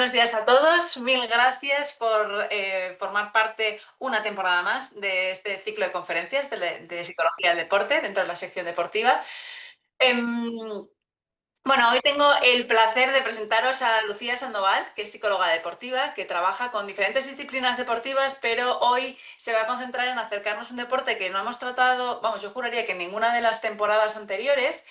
Buenos días a todos. Mil gracias por formar parte una temporada más de este ciclo de conferencias de psicología del deporte dentro de la sección deportiva. Em, bueno, hoy tengo el placer de presentaros a Lucía Sandoval, que es psicóloga deportiva, que trabaja con diferentes disciplinas deportivas, pero hoy se va a concentrar en acercarnos a un deporte que no hemos tratado, vamos, yo juraría que en ninguna de las temporadas anteriores,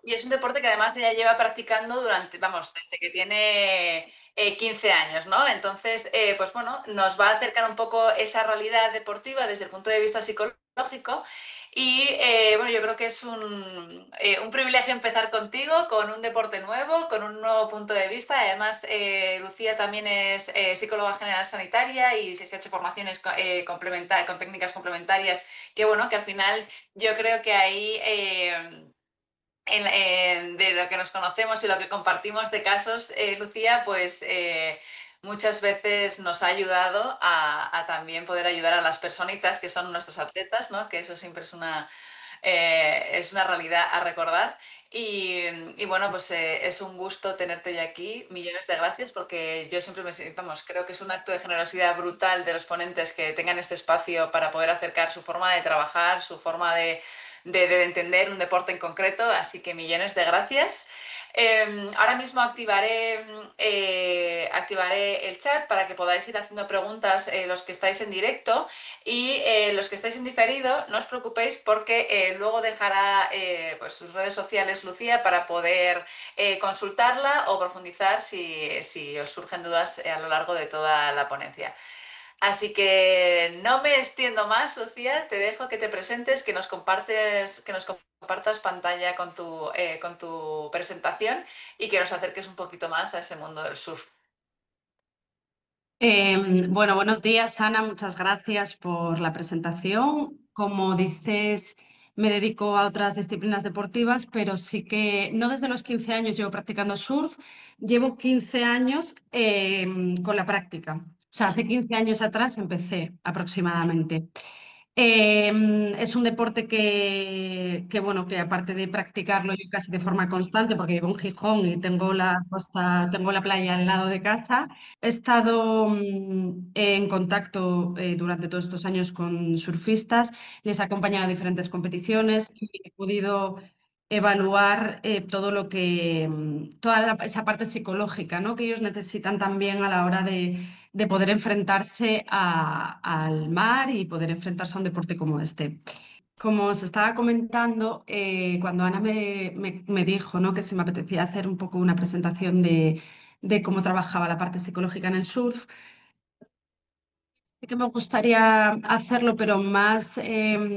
y es un deporte que además ella lleva practicando durante, vamos, desde que tiene 15 años, ¿no? Entonces, pues bueno, nos va a acercar un poco esa realidad deportiva desde el punto de vista psicológico y bueno, yo creo que es un privilegio empezar contigo, con un deporte nuevo, con un nuevo punto de vista. Además, Lucía también es psicóloga general sanitaria y se ha hecho formaciones con técnicas complementarias, que bueno, que al final yo creo que ahí... de lo que nos conocemos y lo que compartimos de casos, Lucía, pues muchas veces nos ha ayudado a también poder ayudar a las personitas que son nuestros atletas, ¿no? Que eso siempre es una realidad a recordar. Y bueno, pues es un gusto tenerte hoy aquí. Millones de gracias porque yo siempre vamos, creo que es un acto de generosidad brutal de los ponentes que tengan este espacio para poder acercar su forma de trabajar, su forma de entender un deporte en concreto. Así que millones de gracias. Ahora mismo activaré el chat para que podáis ir haciendo preguntas los que estáis en directo y los que estáis en diferido, no os preocupéis porque luego dejará pues sus redes sociales Lucía para poder consultarla o profundizar si os surgen dudas a lo largo de toda la ponencia. Así que no me extiendo más, Lucía, te dejo que te presentes, que nos compartas pantalla con tu presentación y que nos acerques un poquito más a ese mundo del surf. Bueno, buenos días, Ana. Muchas gracias por la presentación. Como dices, me dedico a otras disciplinas deportivas, pero sí que no desde los 15 años llevo practicando surf, llevo 15 años con la práctica. O sea, hace 15 años atrás empecé aproximadamente. Es un deporte bueno, que aparte de practicarlo yo casi de forma constante, porque vivo en Gijón y tengo la costa, tengo la playa al lado de casa. He estado en contacto durante todos estos años con surfistas, les he acompañado a diferentes competiciones y he podido evaluar todo lo que, esa parte psicológica, ¿no? que ellos necesitan también a la hora de poder enfrentarse al mar y poder enfrentarse a un deporte como este. Como os estaba comentando, cuando Ana me dijo, ¿no? que se me apetecía hacer un poco una presentación de cómo trabajaba la parte psicológica en el surf, sí que me gustaría hacerlo, pero más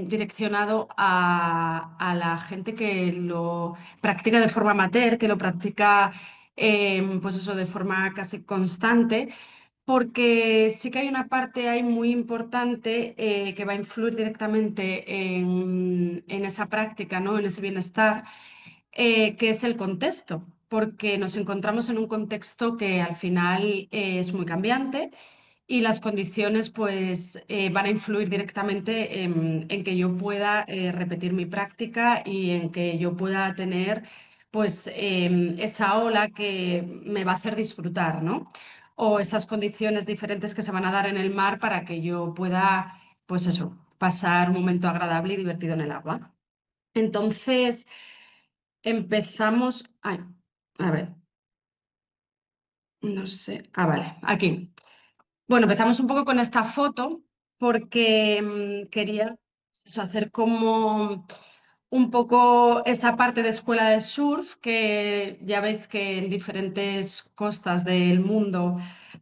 direccionado a la gente que lo practica de forma amateur, que lo practica pues eso, de forma casi constante, porque sí que hay una parte ahí muy importante que va a influir directamente en esa práctica, ¿no? En ese bienestar, que es el contexto, porque nos encontramos en un contexto que al final es muy cambiante y las condiciones pues van a influir directamente en que yo pueda repetir mi práctica y en que yo pueda tener pues esa ola que me va a hacer disfrutar, ¿no? O esas condiciones diferentes que se van a dar en el mar para que yo pueda, pues eso, pasar un momento agradable y divertido en el agua. Entonces, empezamos. Ay, a ver, no sé. Ah, vale, aquí. Bueno, empezamos un poco con esta foto porque quería pues eso, hacer como un poco esa parte de escuela de surf, que ya veis que en diferentes costas del mundo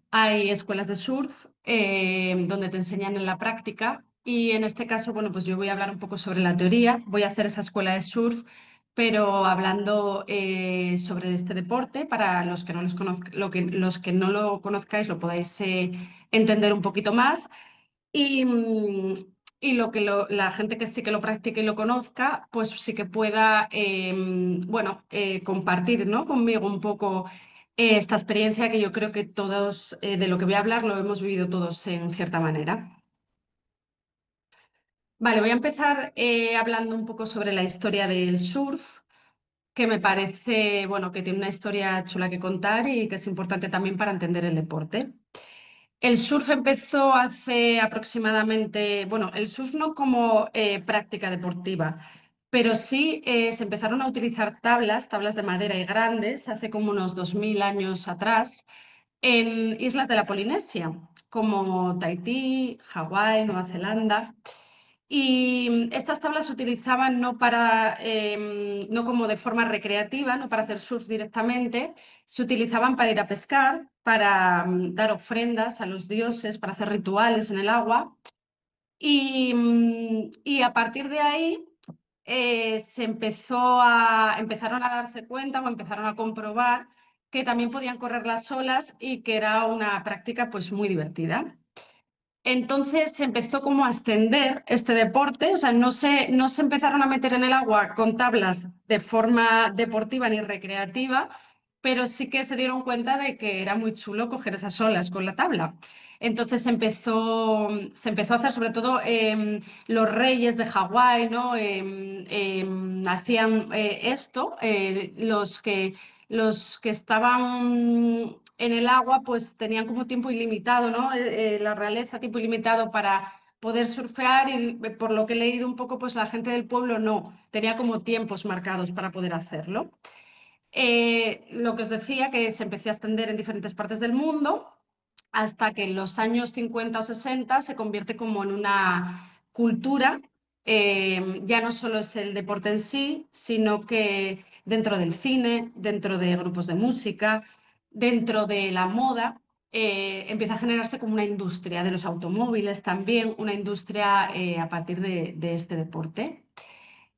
hay escuelas de surf donde te enseñan en la práctica. Y en este caso, bueno, pues yo voy a hablar un poco sobre la teoría, voy a hacer esa escuela de surf, pero hablando sobre este deporte, para los que no los que no lo conozcáis, lo podáis entender un poquito más. Y, y la gente que sí que lo practique y lo conozca, pues sí que pueda, bueno, compartir, ¿no? conmigo un poco esta experiencia que yo creo que todos, de lo que voy a hablar, lo hemos vivido todos en cierta manera. Vale, voy a empezar hablando un poco sobre la historia del surf. que me parece, bueno, que tiene una historia chula que contar y que es importante también para entender el deporte. El surf empezó hace aproximadamente, bueno, el surf no como práctica deportiva, pero sí se empezaron a utilizar tablas de madera y grandes, hace como unos 2000 años atrás, en islas de la Polinesia, como Tahití, Hawái, Nueva Zelanda. Y estas tablas se utilizaban no para, no como de forma recreativa, no para hacer surf directamente, se utilizaban para ir a pescar, para dar ofrendas a los dioses, para hacer rituales en el agua. Y a partir de ahí empezaron a darse cuenta o empezaron a comprobar que también podían correr las olas y que era una práctica pues muy divertida. Entonces se empezó como a extender este deporte, o sea, no se empezaron a meter en el agua con tablas de forma deportiva ni recreativa, pero sí que se dieron cuenta de que era muy chulo coger esas olas con la tabla. Entonces se empezó a hacer sobre todo los reyes de Hawái, ¿no? Hacían esto, los que estaban en el agua pues tenían como tiempo ilimitado, ¿no? La realeza tiempo ilimitado para poder surfear y por lo que he leído un poco pues la gente del pueblo no, tenía como tiempos marcados para poder hacerlo. Lo que os decía, que se empezó a extender en diferentes partes del mundo hasta que en los años 50 o 60 se convierte como en una cultura. Ya no solo es el deporte en sí, sino que dentro del cine, dentro de grupos de música, dentro de la moda, empieza a generarse como una industria de los automóviles también, una industria a partir de este deporte.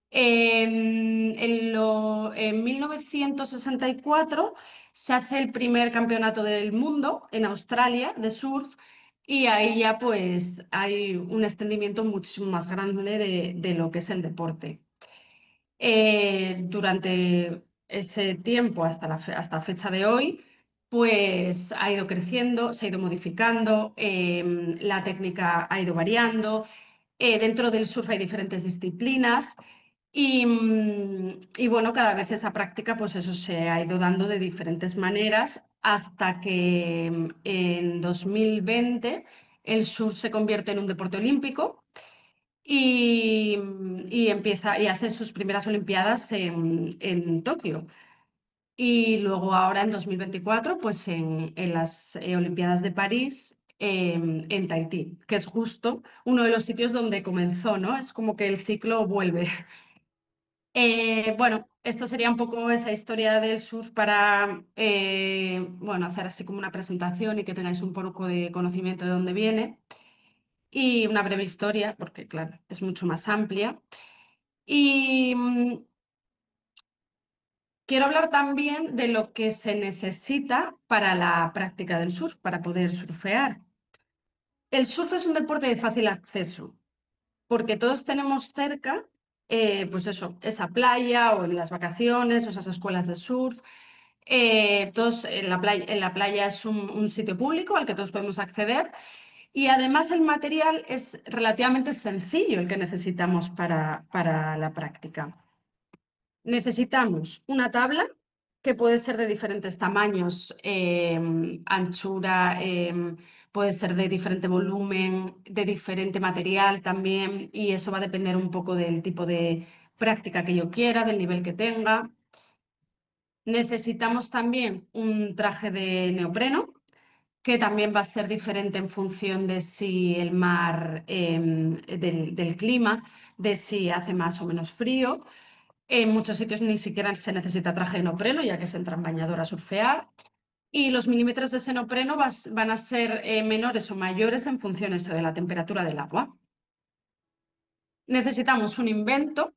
En 1964 se hace el primer campeonato del mundo en Australia de surf y ahí ya pues hay un extendimiento muchísimo más grande de lo que es el deporte. Durante ese tiempo hasta fecha de hoy, pues ha ido creciendo, se ha ido modificando, la técnica ha ido variando. Dentro del surf hay diferentes disciplinas y bueno, cada vez esa práctica, pues eso se ha ido dando de diferentes maneras hasta que en 2020 el surf se convierte en un deporte olímpico y empieza y hace sus primeras Olimpiadas en Tokio. Y luego ahora en 2024, pues en las Olimpiadas de París, en Tahití, que es justo uno de los sitios donde comenzó, ¿no? Es como que el ciclo vuelve. Bueno, esto sería un poco esa historia del surf para, bueno, hacer así como una presentación y que tengáis un poco de conocimiento de dónde viene. Y una breve historia, porque claro, es mucho más amplia. Y quiero hablar también de lo que se necesita para la práctica del surf, para poder surfear. El surf es un deporte de fácil acceso, porque todos tenemos cerca, pues eso, esa playa o en las vacaciones o esas escuelas de surf. Todos en la playa es un sitio público al que todos podemos acceder y además el material es relativamente sencillo el que necesitamos para la práctica. Necesitamos una tabla que puede ser de diferentes tamaños, anchura, puede ser de diferente volumen, de diferente material también, y eso va a depender un poco del tipo de práctica que yo quiera, del nivel que tenga. Necesitamos también un traje de neopreno, que también va a ser diferente en función de si el mar, del clima, de si hace más o menos frío. En muchos sitios ni siquiera se necesita traje de neopreno, ya que se entra en bañador a surfear. Y los milímetros de ese neopreno van a ser menores o mayores en función eso, de la temperatura del agua. Necesitamos un invento,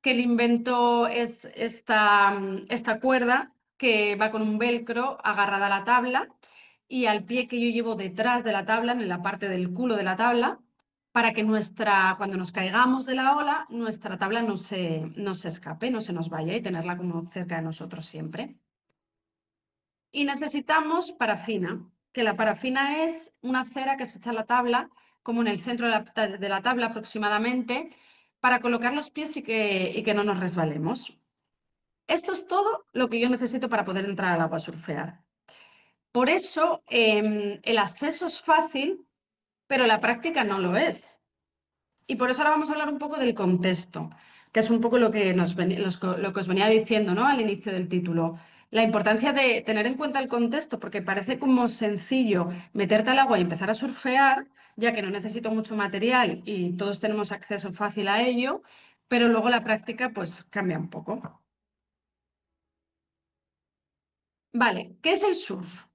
que el invento es esta cuerda que va con un velcro agarrada a la tabla y al pie que yo llevo detrás de la tabla, en la parte del culo de la tabla, para que cuando nos caigamos de la ola, nuestra tabla no se escape, no se nos vaya y tenerla como cerca de nosotros siempre. Y necesitamos parafina, que la parafina es una cera que se echa a la tabla, como en el centro de la tabla aproximadamente, para colocar los pies y que no nos resbalemos. Esto es todo lo que yo necesito para poder entrar al agua a surfear. Por eso el acceso es fácil, pero la práctica no lo es. Y por eso ahora vamos a hablar un poco del contexto, que es un poco lo que, lo que os venía diciendo, ¿no? Al inicio del título. La importancia de tener en cuenta el contexto, porque parece como sencillo meterte al agua y empezar a surfear, ya que no necesito mucho material y todos tenemos acceso fácil a ello, pero luego la práctica pues cambia un poco. Vale, ¿qué es el surf?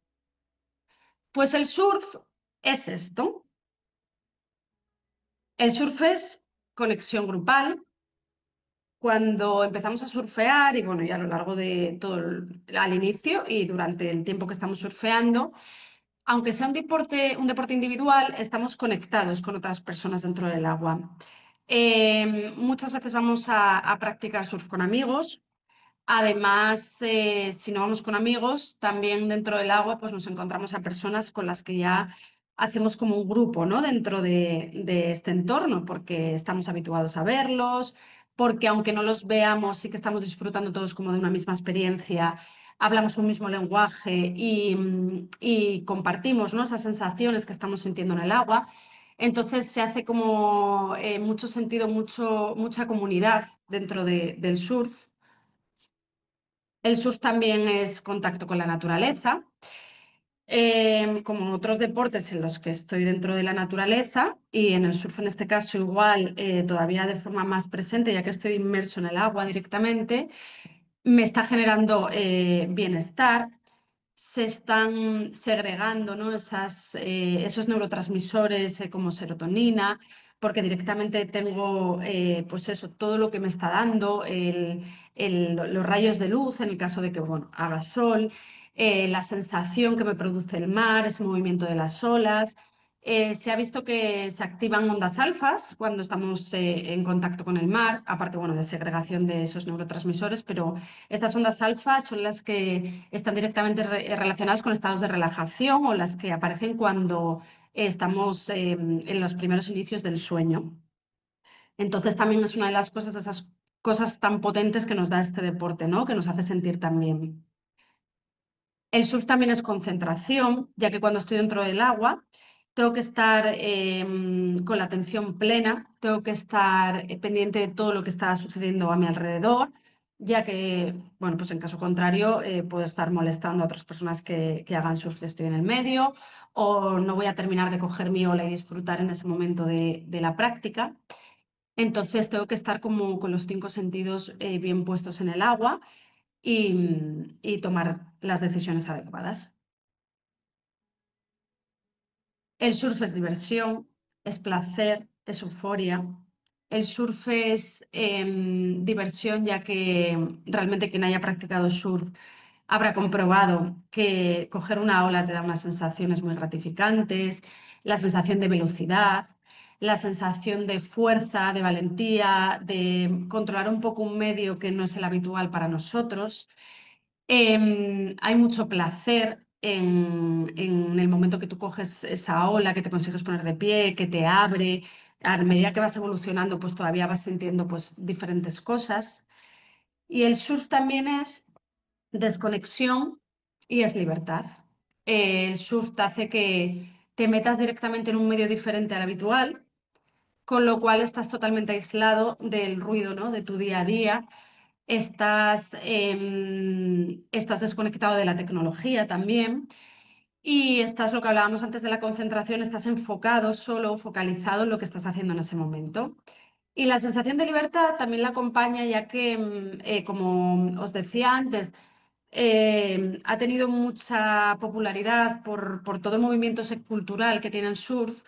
Pues el surf es esto. El surf es conexión grupal. Cuando empezamos a surfear, y bueno, y a lo largo de todo al inicio y durante el tiempo que estamos surfeando, aunque sea un deporte individual, estamos conectados con otras personas dentro del agua. Muchas veces vamos a practicar surf con amigos. Además, si no vamos con amigos, también dentro del agua pues nos encontramos a personas con las que ya hacemos como un grupo, ¿no? Dentro de este entorno, porque estamos habituados a verlos, porque aunque no los veamos, sí que estamos disfrutando todos como de una misma experiencia, hablamos un mismo lenguaje y compartimos, ¿no? Esas sensaciones que estamos sintiendo en el agua. Entonces se hace como mucho sentido, mucha comunidad dentro del surf. El surf también es contacto con la naturaleza, como otros deportes en los que estoy dentro de la naturaleza y en el surf en este caso igual todavía de forma más presente ya que estoy inmerso en el agua directamente, me está generando bienestar, se están segregando, ¿no? Esos neurotransmisores como serotonina, porque directamente tengo, pues eso, todo lo que me está dando, los rayos de luz en el caso de que, bueno, haga sol, la sensación que me produce el mar, ese movimiento de las olas. Se ha visto que se activan ondas alfas cuando estamos en contacto con el mar, aparte, bueno, de segregación de esos neurotransmisores, pero estas ondas alfa son las que están directamente relacionadas con estados de relajación o las que aparecen cuando estamos en los primeros inicios del sueño. Entonces también es una de las cosas, esas cosas tan potentes que nos da este deporte, ¿no? Que nos hace sentir tan bien. El surf también es concentración, ya que cuando estoy dentro del agua tengo que estar con la atención plena, tengo que estar pendiente de todo lo que está sucediendo a mi alrededor, ya que, bueno, pues en caso contrario puedo estar molestando a otras personas que hagan surf si estoy en el medio, o no voy a terminar de coger mi ola y disfrutar en ese momento de la práctica. Entonces tengo que estar como con los cinco sentidos bien puestos en el agua y tomar las decisiones adecuadas. El surf es diversión, es placer, es euforia. El surf es diversión ya que realmente quien haya practicado surf habrá comprobado que coger una ola te da unas sensaciones muy gratificantes, la sensación de velocidad, la sensación de fuerza, de valentía, de controlar un poco un medio que no es el habitual para nosotros. Hay mucho placer en el momento que tú coges esa ola, que te consigues poner de pie, que te abre. A medida que vas evolucionando, pues todavía vas sintiendo pues, diferentes cosas. Y el surf también es desconexión y es libertad. El surf te hace que te metas directamente en un medio diferente al habitual, con lo cual estás totalmente aislado del ruido, ¿no? De tu día a día. Estás desconectado de la tecnología también y estás, lo que hablábamos antes de la concentración, estás enfocado, solo focalizado en lo que estás haciendo en ese momento. Y la sensación de libertad también la acompaña, ya que, como os decía antes, ha tenido mucha popularidad por todo el movimiento cultural que tiene el surf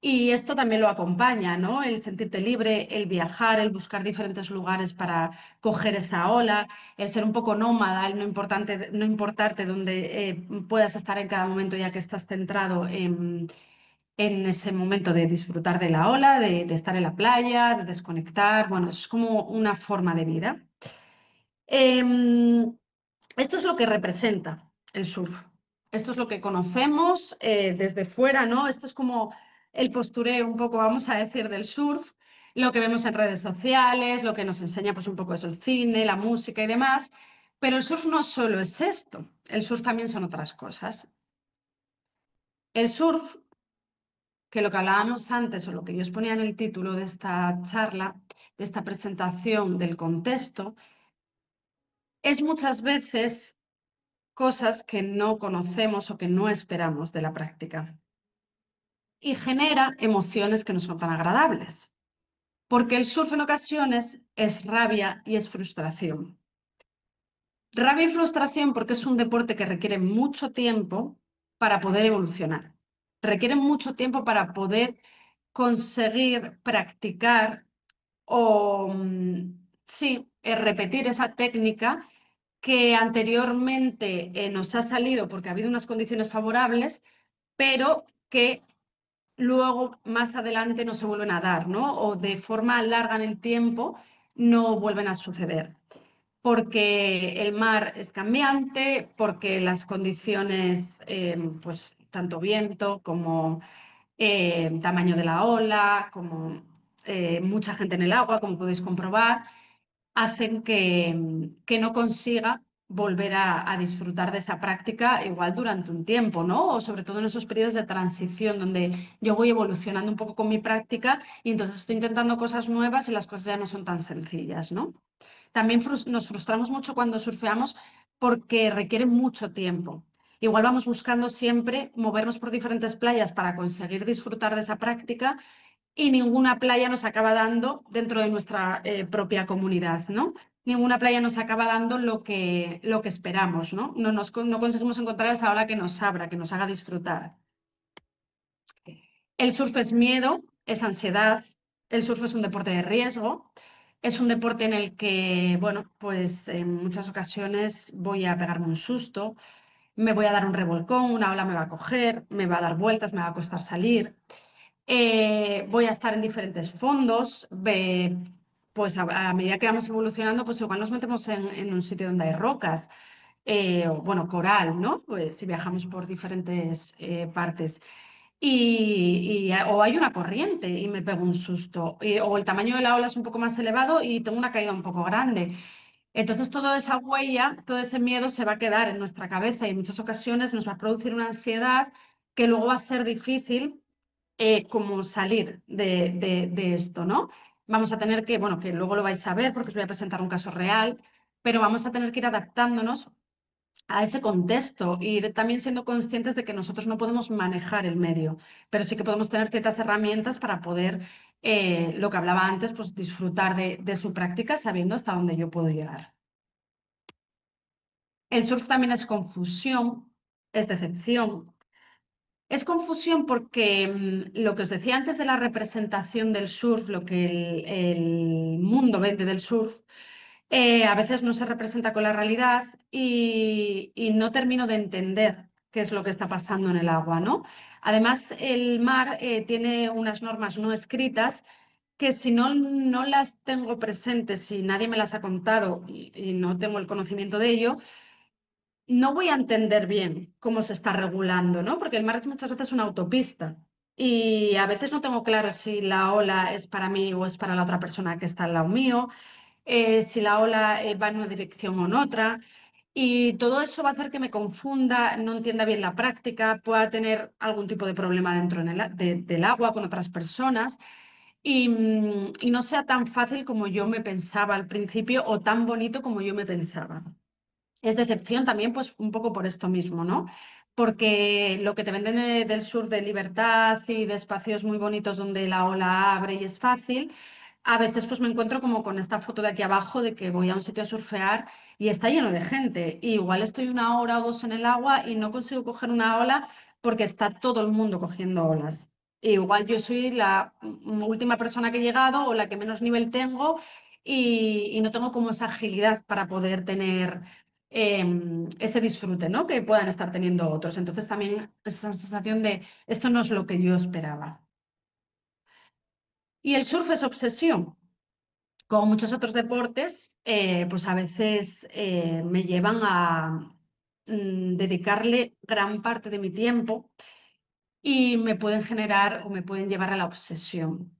y esto también lo acompaña, ¿no? El sentirte libre, el viajar, el buscar diferentes lugares para coger esa ola, el ser un poco nómada, el no importarte dónde puedas estar en cada momento ya que estás centrado en ese momento de disfrutar de la ola, de estar en la playa, de desconectar. Bueno, es como una forma de vida. Em, Esto es lo que representa el surf. Esto es lo que conocemos desde fuera, ¿no? Esto es como el postureo un poco, vamos a decir, del surf. lo que vemos en redes sociales, lo que nos enseña pues un poco es el cine, la música y demás. Pero el surf no solo es esto, el surf también son otras cosas. El surf, que lo que hablábamos antes o lo que yo os ponía en el título de esta charla, de esta presentación del contexto, es muchas veces cosas que no conocemos o que no esperamos de la práctica y genera emociones que no son tan agradables, porque el surf en ocasiones es rabia y es frustración. Rabia y frustración porque es un deporte que requiere mucho tiempo para poder evolucionar, requiere mucho tiempo para poder conseguir practicar o, sí, repetir esa técnica que anteriormente nos ha salido porque ha habido unas condiciones favorables, pero que luego más adelante no se vuelven a dar, ¿no? O de forma larga en el tiempo no vuelven a suceder. Porque el mar es cambiante, porque las condiciones, pues tanto viento como tamaño de la ola, como mucha gente en el agua, como podéis comprobar, hacen que no consiga volver a disfrutar de esa práctica igual durante un tiempo, ¿no? O sobre todo en esos periodos de transición donde yo voy evolucionando un poco con mi práctica y entonces estoy intentando cosas nuevas y las cosas ya no son tan sencillas, ¿no? También nos frustramos mucho cuando surfeamos porque requiere mucho tiempo. Igual vamos buscando siempre movernos por diferentes playas para conseguir disfrutar de esa práctica y ninguna playa nos acaba dando dentro de nuestra propia comunidad, ¿no? Ninguna playa nos acaba dando lo que esperamos, ¿no? No conseguimos encontrar esa ola que nos abra, que nos haga disfrutar. El surf es miedo, es ansiedad, el surf es un deporte de riesgo, es un deporte en el que, bueno, pues en muchas ocasiones voy a pegarme un susto, me voy a dar un revolcón, una ola me va a coger, me va a dar vueltas, me va a costar salir. Voy a estar en diferentes fondos. Pues a medida que vamos evolucionando, pues igual nos metemos en un sitio donde hay rocas, o, bueno, coral, ¿no? Pues si viajamos por diferentes partes. O hay una corriente y me pego un susto, o el tamaño de la ola es un poco más elevado y tengo una caída un poco grande. Entonces, toda esa huella, todo ese miedo se va a quedar en nuestra cabeza y en muchas ocasiones nos va a producir una ansiedad que luego va a ser difícil como salir de esto, ¿no? Vamos a tener que, bueno, que luego lo vais a ver porque os voy a presentar un caso real, pero vamos a tener que ir adaptándonos a ese contexto e ir también siendo conscientes de que nosotros no podemos manejar el medio, pero sí que podemos tener ciertas herramientas para poder, lo que hablaba antes, pues disfrutar de su práctica sabiendo hasta dónde yo puedo llegar. El surf también es confusión, es decepción. Es confusión porque lo que os decía antes de la representación del surf, lo que el mundo vende del surf, a veces no se representa con la realidad y no termino de entender qué es lo que está pasando en el agua, ¿no? Además, el mar tiene unas normas no escritas que si no las tengo presentes, si nadie me las ha contado y no tengo el conocimiento de ello, no voy a entender bien cómo se está regulando, ¿no? Porque el mar es muchas veces una autopista y a veces no tengo claro si la ola es para mí o es para la otra persona que está al lado mío, si la ola va en una dirección o en otra. Y todo eso va a hacer que me confunda, no entienda bien la práctica, pueda tener algún tipo de problema dentro del agua con otras personas y no sea tan fácil como yo me pensaba al principio o tan bonito como yo me pensaba. Es decepción también, pues un poco por esto mismo, ¿no? Porque lo que te venden del sur de libertad y de espacios muy bonitos donde la ola abre y es fácil, a veces pues me encuentro como con esta foto de aquí abajo de que voy a un sitio a surfear y está lleno de gente. Y igual estoy una hora o dos en el agua y no consigo coger una ola porque está todo el mundo cogiendo olas. Igual yo soy la última persona que he llegado o la que menos nivel tengo y no tengo como esa agilidad para poder tener ese disfrute, ¿no? Que puedan estar teniendo otros. Entonces también esa sensación de esto no es lo que yo esperaba. Y el surf es obsesión. Como muchos otros deportes, pues a veces me llevan a dedicarle gran parte de mi tiempo y me pueden generar o me pueden llevar a la obsesión.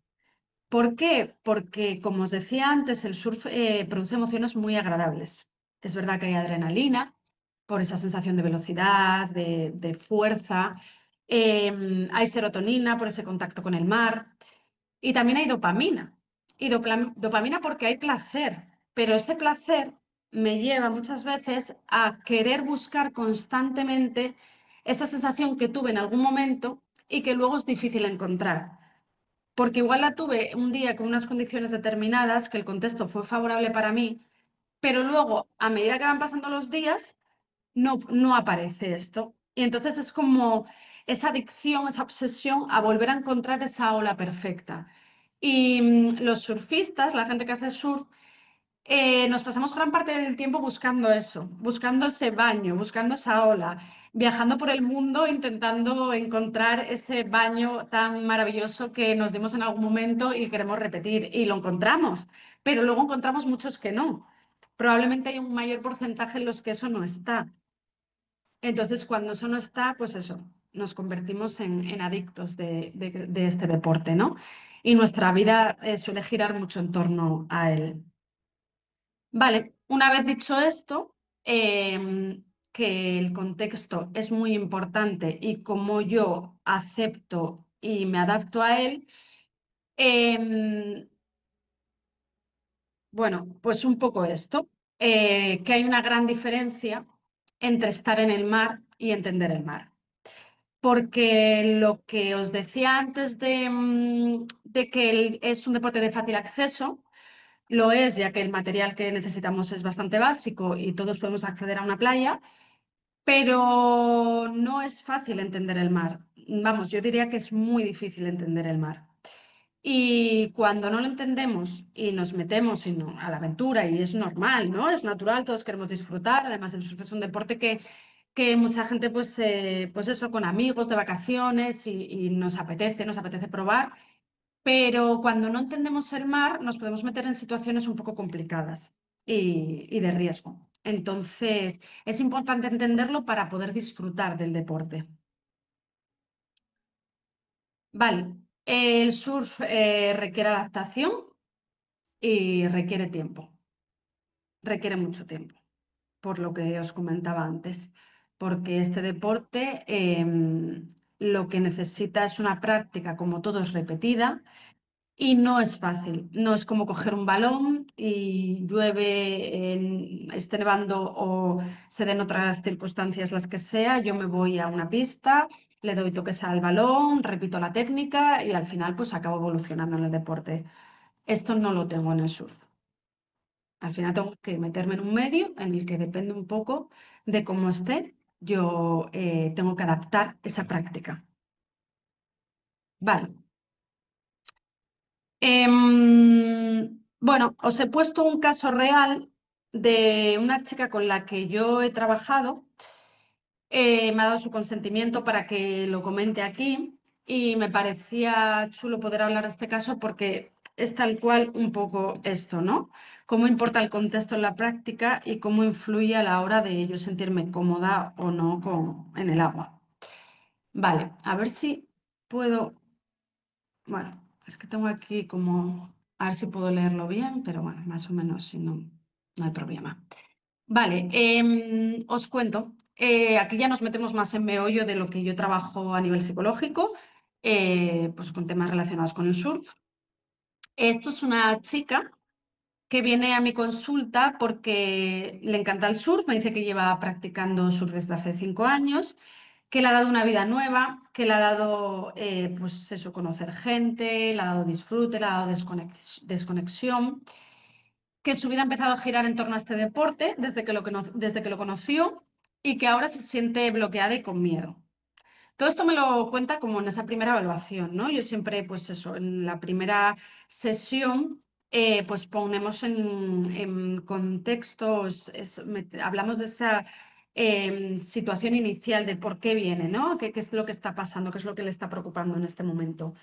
¿Por qué? Porque, como os decía antes, el surf produce emociones muy agradables. Es verdad que hay adrenalina por esa sensación de velocidad, de fuerza. Hay serotonina por ese contacto con el mar. Y también hay dopamina. Y dopamina porque hay placer. Pero ese placer me lleva muchas veces a querer buscar constantemente esa sensación que tuve en algún momento y que luego es difícil encontrar. Porque igual la tuve un día con unas condiciones determinadas, que el contexto fue favorable para mí, pero luego, a medida que van pasando los días, no aparece esto. Y entonces es como esa adicción, esa obsesión a volver a encontrar esa ola perfecta. Y los surfistas, la gente que hace surf, nos pasamos gran parte del tiempo buscando eso, buscando ese baño, buscando esa ola, viajando por el mundo intentando encontrar ese baño tan maravilloso que nos dimos en algún momento y queremos repetir. Y lo encontramos, pero luego encontramos muchos que no. Probablemente hay un mayor porcentaje en los que eso no está. Entonces, cuando eso no está, pues eso, nos convertimos en adictos de este deporte, ¿no? Y nuestra vida suele girar mucho en torno a él. Vale, una vez dicho esto, que el contexto es muy importante y cómo yo acepto y me adapto a él, em, bueno, pues un poco esto, que hay una gran diferencia entre estar en el mar y entender el mar. Porque lo que os decía antes de que es un deporte de fácil acceso, lo es, ya que el material que necesitamos es bastante básico y todos podemos acceder a una playa, pero no es fácil entender el mar. Vamos, yo diría que es muy difícil entender el mar. Y cuando no lo entendemos y nos metemos a la aventura, y es normal, ¿no? Es natural, todos queremos disfrutar. Además, el surf es un deporte que mucha gente, pues eso, con amigos de vacaciones y nos apetece probar. Pero cuando no entendemos el mar, nos podemos meter en situaciones un poco complicadas y de riesgo. Entonces, es importante entenderlo para poder disfrutar del deporte. Vale, el surf requiere adaptación y requiere mucho tiempo, por lo que os comentaba antes, porque este deporte lo que necesita es una práctica, como todo, es repetida. Y no es fácil, no es como coger un balón y llueve, esté nevando o se den otras circunstancias las que sea, yo me voy a una pista, le doy toques al balón, repito la técnica y al final pues acabo evolucionando en el deporte. Esto no lo tengo en el surf. Al final tengo que meterme en un medio en el que depende un poco de cómo esté, yo tengo que adaptar esa práctica. Vale. Bueno, os he puesto un caso real de una chica con la que yo he trabajado. Me ha dado su consentimiento para que lo comente aquí y me parecía chulo poder hablar de este caso porque es tal cual un poco esto, ¿no? Cómo importa el contexto en la práctica y cómo influye a la hora de yo sentirme cómoda o no en el agua. Vale, a ver si puedo. Bueno, es que tengo aquí como, a ver si puedo leerlo bien, pero bueno, más o menos, si no, no hay problema. Vale, os cuento. Aquí ya nos metemos más en meollo de lo que yo trabajo a nivel psicológico, pues con temas relacionados con el surf. Esto es una chica que viene a mi consulta porque le encanta el surf, me dice que lleva practicando surf desde hace 5 años, que le ha dado una vida nueva, que le ha dado, pues eso, conocer gente, le ha dado disfrute, le ha dado desconexión, que su vida ha empezado a girar en torno a este deporte desde que lo conoció y que ahora se siente bloqueada y con miedo. Todo esto me lo cuenta como en esa primera evaluación, ¿no? Yo siempre, pues eso, en la primera sesión, pues ponemos en contextos, hablamos de esa situación inicial de por qué viene, ¿no? ¿Qué es lo que está pasando? ¿Qué es lo que le está preocupando en este momento?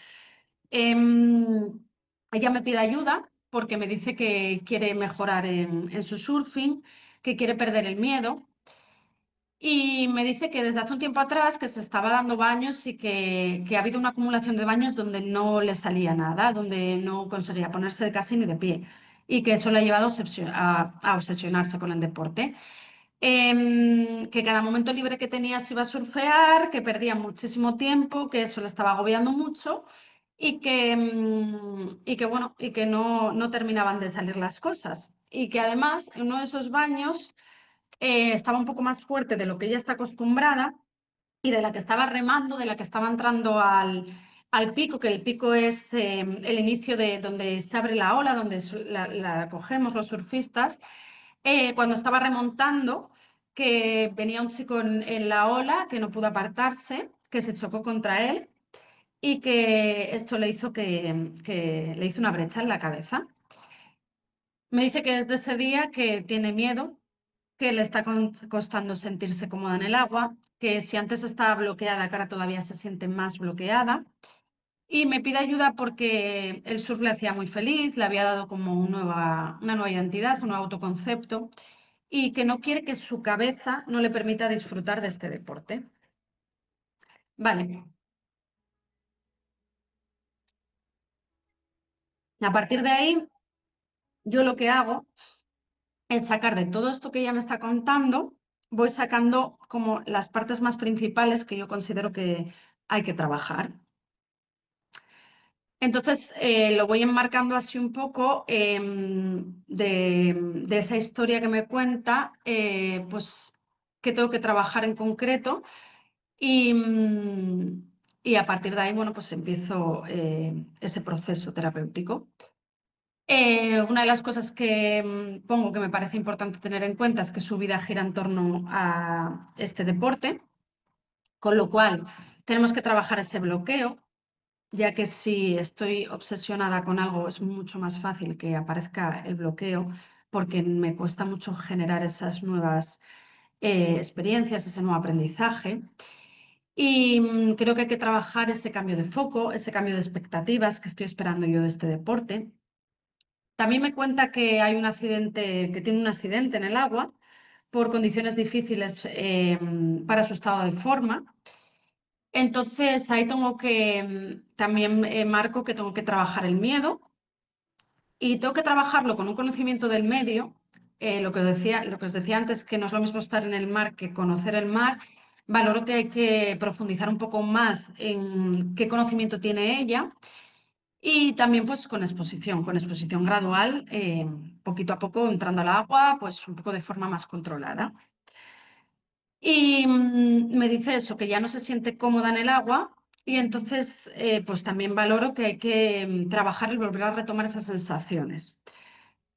Em, Ella me pide ayuda porque me dice que quiere mejorar en su surfing, que quiere perder el miedo. Y me dice que desde hace un tiempo atrás que se estaba dando baños y que ha habido una acumulación de baños donde no le salía nada, donde no conseguía ponerse casi ni de pie y que eso le ha llevado a obsesionarse con el deporte. Que cada momento libre que tenía se iba a surfear, que perdía muchísimo tiempo, que eso le estaba agobiando mucho y que no terminaban de salir las cosas. Y que además en uno de esos baños estaba un poco más fuerte de lo que ella está acostumbrada y de la que estaba remando, de la que estaba entrando al pico, que el pico es el inicio de donde se abre la ola, donde la cogemos los surfistas. Cuando estaba remontando, que venía un chico en la ola que no pudo apartarse, que se chocó contra él y que esto le hizo que le hizo una brecha en la cabeza. Me dice que desde ese día que tiene miedo, que le está costando sentirse cómoda en el agua, que si antes estaba bloqueada, que ahora todavía se siente más bloqueada. Y me pide ayuda porque el surf le hacía muy feliz, le había dado como una nueva identidad, un nuevo autoconcepto, y que no quiere que su cabeza no le permita disfrutar de este deporte. Vale, a partir de ahí, yo lo que hago es sacar de todo esto que ella me está contando, voy sacando como las partes más principales que yo considero que hay que trabajar. Entonces, lo voy enmarcando así un poco de esa historia que me cuenta, pues que tengo que trabajar en concreto y, y a partir de ahí, bueno, pues empiezo ese proceso terapéutico. Una de las cosas que pongo que me parece importante tener en cuenta es que su vida gira en torno a este deporte, con lo cual tenemos que trabajar ese bloqueo, ya que si estoy obsesionada con algo es mucho más fácil que aparezca el bloqueo porque me cuesta mucho generar esas nuevas experiencias, ese nuevo aprendizaje. Y creo que hay que trabajar ese cambio de foco, ese cambio de expectativas que estoy esperando yo de este deporte. También me cuenta que hay un accidente, que tiene un accidente en el agua por condiciones difíciles para su estado de forma. Entonces ahí tengo que también marco que tengo que trabajar el miedo y tengo que trabajarlo con un conocimiento del medio. Lo que os decía antes, que no es lo mismo estar en el mar que conocer el mar. Valoro que hay que profundizar un poco más en qué conocimiento tiene ella y también pues con exposición gradual, poquito a poco entrando al agua, pues un poco de forma más controlada. Y me dice eso, que ya no se siente cómoda en el agua y entonces pues también valoro que hay que trabajar y volver a retomar esas sensaciones.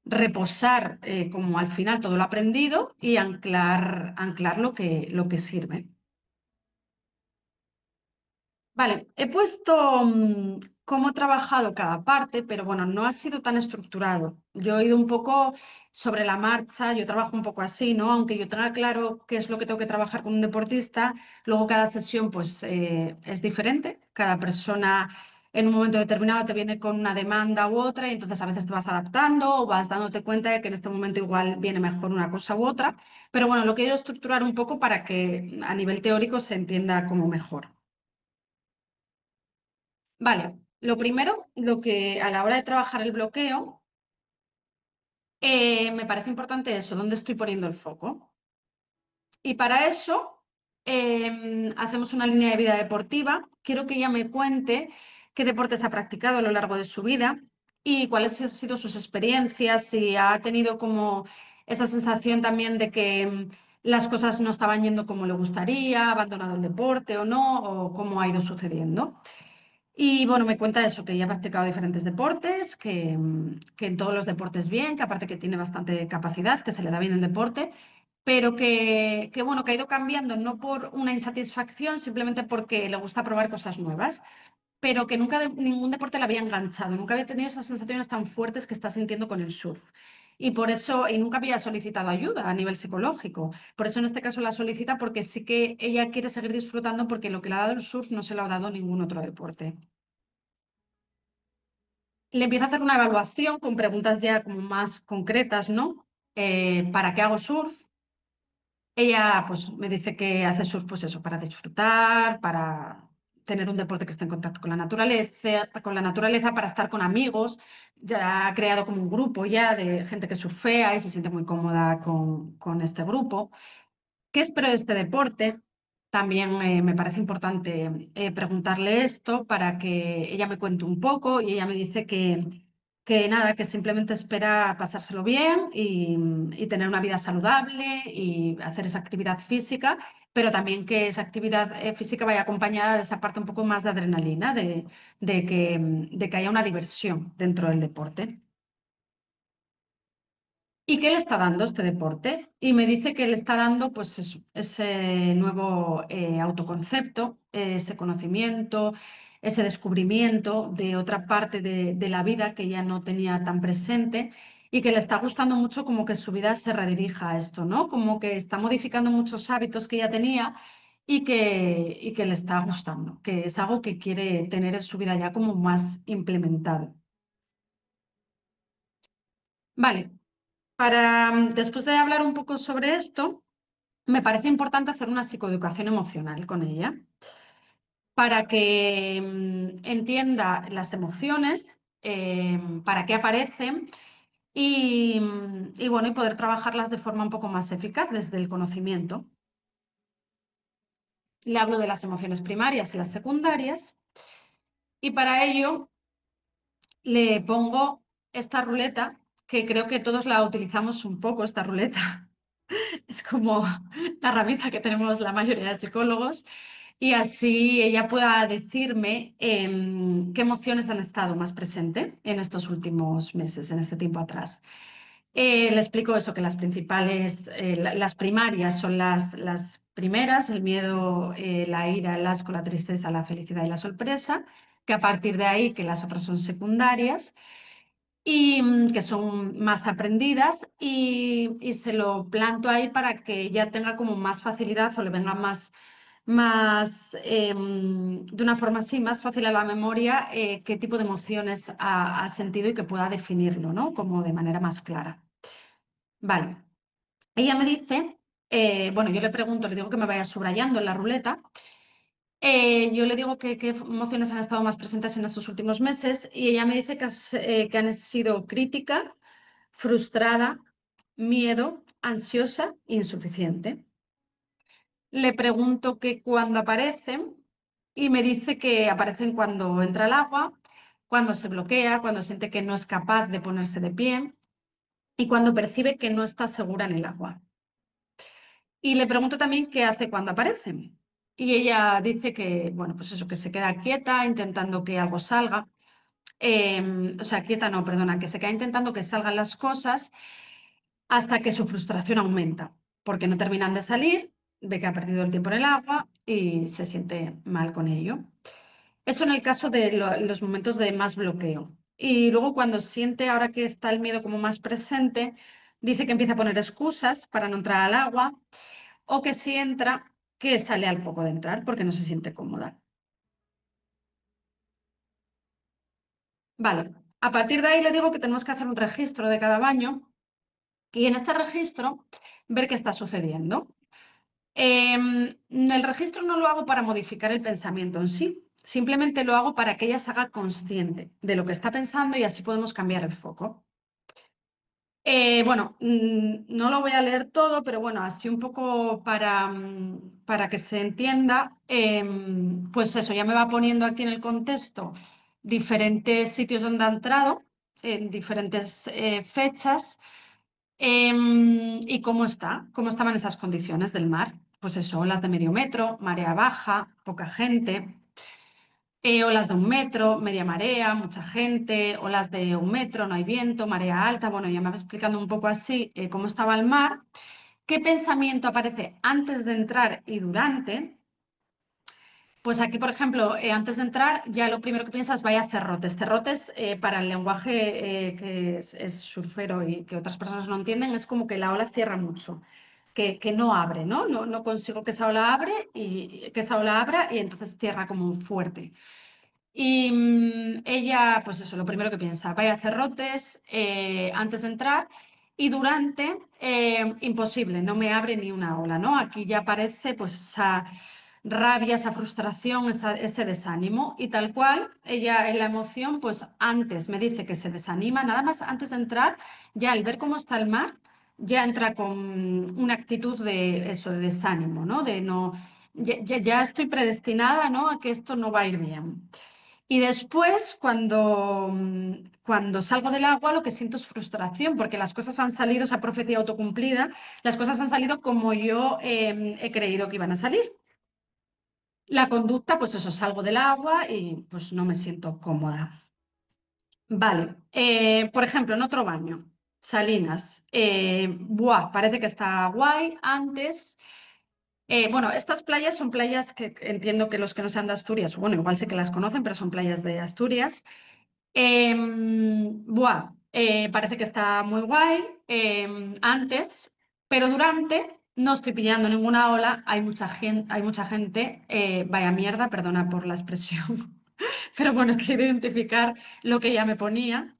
Reposar como al final todo lo aprendido y anclar lo que sirve. Vale, he puesto cómo he trabajado cada parte, pero bueno, no ha sido tan estructurado. Yo he ido un poco sobre la marcha, yo trabajo un poco así, ¿no? Aunque yo tenga claro qué es lo que tengo que trabajar con un deportista, luego cada sesión pues es diferente. Cada persona en un momento determinado te viene con una demanda u otra y entonces a veces te vas adaptando o vas dándote cuenta de que en este momento igual viene mejor una cosa u otra. Pero bueno, lo quiero estructurar un poco para que a nivel teórico se entienda como mejor. Vale, lo primero, lo que a la hora de trabajar el bloqueo, me parece importante eso, dónde estoy poniendo el foco. Y para eso hacemos una línea de vida deportiva. Quiero que ella me cuente qué deportes ha practicado a lo largo de su vida y cuáles han sido sus experiencias, si ha tenido como esa sensación también de que las cosas no estaban yendo como le gustaría, ha abandonado el deporte o no, o cómo ha ido sucediendo. Y bueno, me cuenta eso, que ya ha practicado diferentes deportes, que en todos los deportes bien, que aparte que tiene bastante capacidad, que se le da bien el deporte, pero que bueno, que ha ido cambiando no por una insatisfacción, simplemente porque le gusta probar cosas nuevas, pero que nunca ningún deporte le había enganchado, nunca había tenido esas sensaciones tan fuertes que está sintiendo con el surf. Y por eso, y nunca había solicitado ayuda a nivel psicológico. Por eso en este caso la solicita porque sí que ella quiere seguir disfrutando porque lo que le ha dado el surf no se lo ha dado ningún otro deporte. Le empiezo a hacer una evaluación con preguntas ya como más concretas, ¿no? ¿Para qué hago surf? Ella pues me dice que hace surf pues eso, para disfrutar, para tener un deporte que esté en contacto con la naturaleza, para estar con amigos. Ya ha creado como un grupo ya de gente que surfea y se siente muy cómoda con este grupo. ¿Qué espero de este deporte? También me parece importante preguntarle esto para que ella me cuente un poco y ella me dice que nada, que simplemente espera pasárselo bien y tener una vida saludable y hacer esa actividad física, pero también que esa actividad física vaya acompañada de esa parte un poco más de adrenalina, de que haya una diversión dentro del deporte. ¿Y qué le está dando este deporte? Y me dice que le está dando pues ese nuevo autoconcepto, ese conocimiento, ese descubrimiento de otra parte de la vida que ya no tenía tan presente y que le está gustando mucho como que su vida se redirija a esto, ¿no? Como que está modificando muchos hábitos que ya tenía y que le está gustando, que es algo que quiere tener en su vida ya como más implementado. Vale, después de hablar un poco sobre esto, me parece importante hacer una psicoeducación emocional con ella para que entienda las emociones, para qué aparecen y bueno, y poder trabajarlas de forma un poco más eficaz desde el conocimiento. Le hablo de las emociones primarias y las secundarias y para ello le pongo esta ruleta que creo que todos la utilizamos un poco, esta ruleta. Es como la herramienta que tenemos la mayoría de psicólogos y así ella pueda decirme qué emociones han estado más presentes en estos últimos meses, en este tiempo atrás. Le explico eso, que las principales, las primarias son las primeras, el miedo, la ira, el asco, la tristeza, la felicidad y la sorpresa, que a partir de ahí que las otras son secundarias y que son más aprendidas y se lo planto ahí para que ella tenga como más facilidad o le venga de una forma así, más fácil a la memoria qué tipo de emociones ha sentido y que pueda definirlo, ¿no? Como de manera más clara. Vale. Ella me dice, bueno, yo le pregunto, le digo que me vaya subrayando en la ruleta. Yo le digo qué emociones han estado más presentes en estos últimos meses y ella me dice que han sido crítica, frustrada, miedo, ansiosa e insuficiente. Le pregunto que cuándo aparecen y me dice que aparecen cuando entra el agua, cuando se bloquea, cuando siente que no es capaz de ponerse de pie y cuando percibe que no está segura en el agua. Y le pregunto también qué hace cuando aparecen. Y ella dice que, bueno, pues eso, que se queda quieta intentando que algo salga. O sea, quieta no, perdona, que se queda intentando que salgan las cosas hasta que su frustración aumenta, porque no terminan de salir, ve que ha perdido el tiempo en el agua y se siente mal con ello. Eso en el caso de los momentos de más bloqueo. Y luego cuando siente ahora que está el miedo como más presente, dice que empieza a poner excusas para no entrar al agua o que si entra, que sale al poco de entrar porque no se siente cómoda. Vale, a partir de ahí le digo que tenemos que hacer un registro de cada baño y en este registro ver qué está sucediendo. El registro no lo hago para modificar el pensamiento en sí, simplemente lo hago para que ella se haga consciente de lo que está pensando y así podemos cambiar el foco. Bueno, no lo voy a leer todo, pero bueno, así un poco para que se entienda, pues eso, ya me va poniendo aquí en el contexto diferentes sitios donde ha entrado, en diferentes fechas, y cómo estaban esas condiciones del mar. Pues eso, olas de medio metro, marea baja, poca gente. Olas de 1 metro, media marea, mucha gente, olas de 1 metro, no hay viento, marea alta. Bueno, ya me va explicando un poco así cómo estaba el mar, qué pensamiento aparece antes de entrar y durante. Pues aquí, por ejemplo, antes de entrar, ya lo primero que piensas, vaya cerrotes. Cerrotes, para el lenguaje que es surfero y que otras personas no entienden, es como que la ola cierra mucho, que no abre, ¿no? No consigo que esa ola que esa ola abra y entonces cierra como fuerte. Y ella, pues eso, lo primero que piensa, vaya cerrotes antes de entrar Y durante, imposible, no me abre ni una ola, ¿no? Aquí ya aparece pues esa rabia, esa frustración, ese desánimo y tal cual, ella en la emoción, pues antes me dice que se desanima, nada más antes de entrar, ya al ver cómo está el mar, ya entra con una actitud de eso, de desánimo, ¿no? De no, ya estoy predestinada, ¿no? A que esto no va a ir bien. Y después, cuando salgo del agua, lo que siento es frustración, porque las cosas han salido, esa profecía autocumplida, las cosas han salido como yo he creído que iban a salir. La conducta, pues eso, salgo del agua y pues no me siento cómoda. Vale, por ejemplo, en otro baño, Salinas, buah, parece que está guay. Antes, bueno, estas playas son playas que entiendo que los que no sean de Asturias, bueno, igual sé que las conocen, pero son playas de Asturias. Buah, parece que está muy guay antes, pero durante no estoy pillando ninguna ola. Hay mucha gente, vaya mierda, perdona por la expresión, pero bueno, quiero identificar lo que ella me ponía.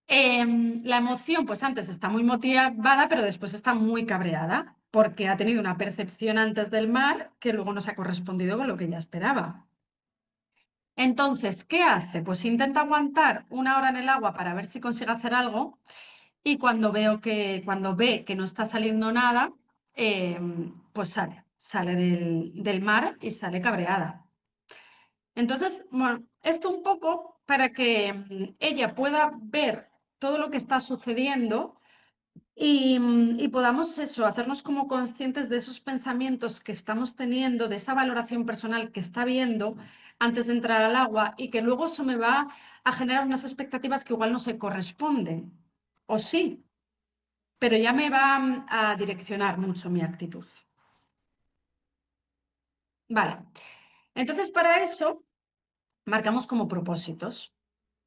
La emoción, pues antes está muy motivada, pero después está muy cabreada, porque ha tenido una percepción antes del mar que luego no se ha correspondido con lo que ella esperaba. Entonces, ¿qué hace? Pues intenta aguantar una hora en el agua para ver si consigue hacer algo y cuando ve que no está saliendo nada, eh, pues sale del mar y sale cabreada. Entonces, bueno, esto un poco para que ella pueda ver todo lo que está sucediendo y podamos eso, hacernos como conscientes de esos pensamientos que estamos teniendo, de esa valoración personal que está viendo antes de entrar al agua y que luego eso me va a generar unas expectativas que igual no se corresponden. O sí, pero ya me va a direccionar mucho mi actitud. Vale. Entonces, para eso, marcamos como propósitos,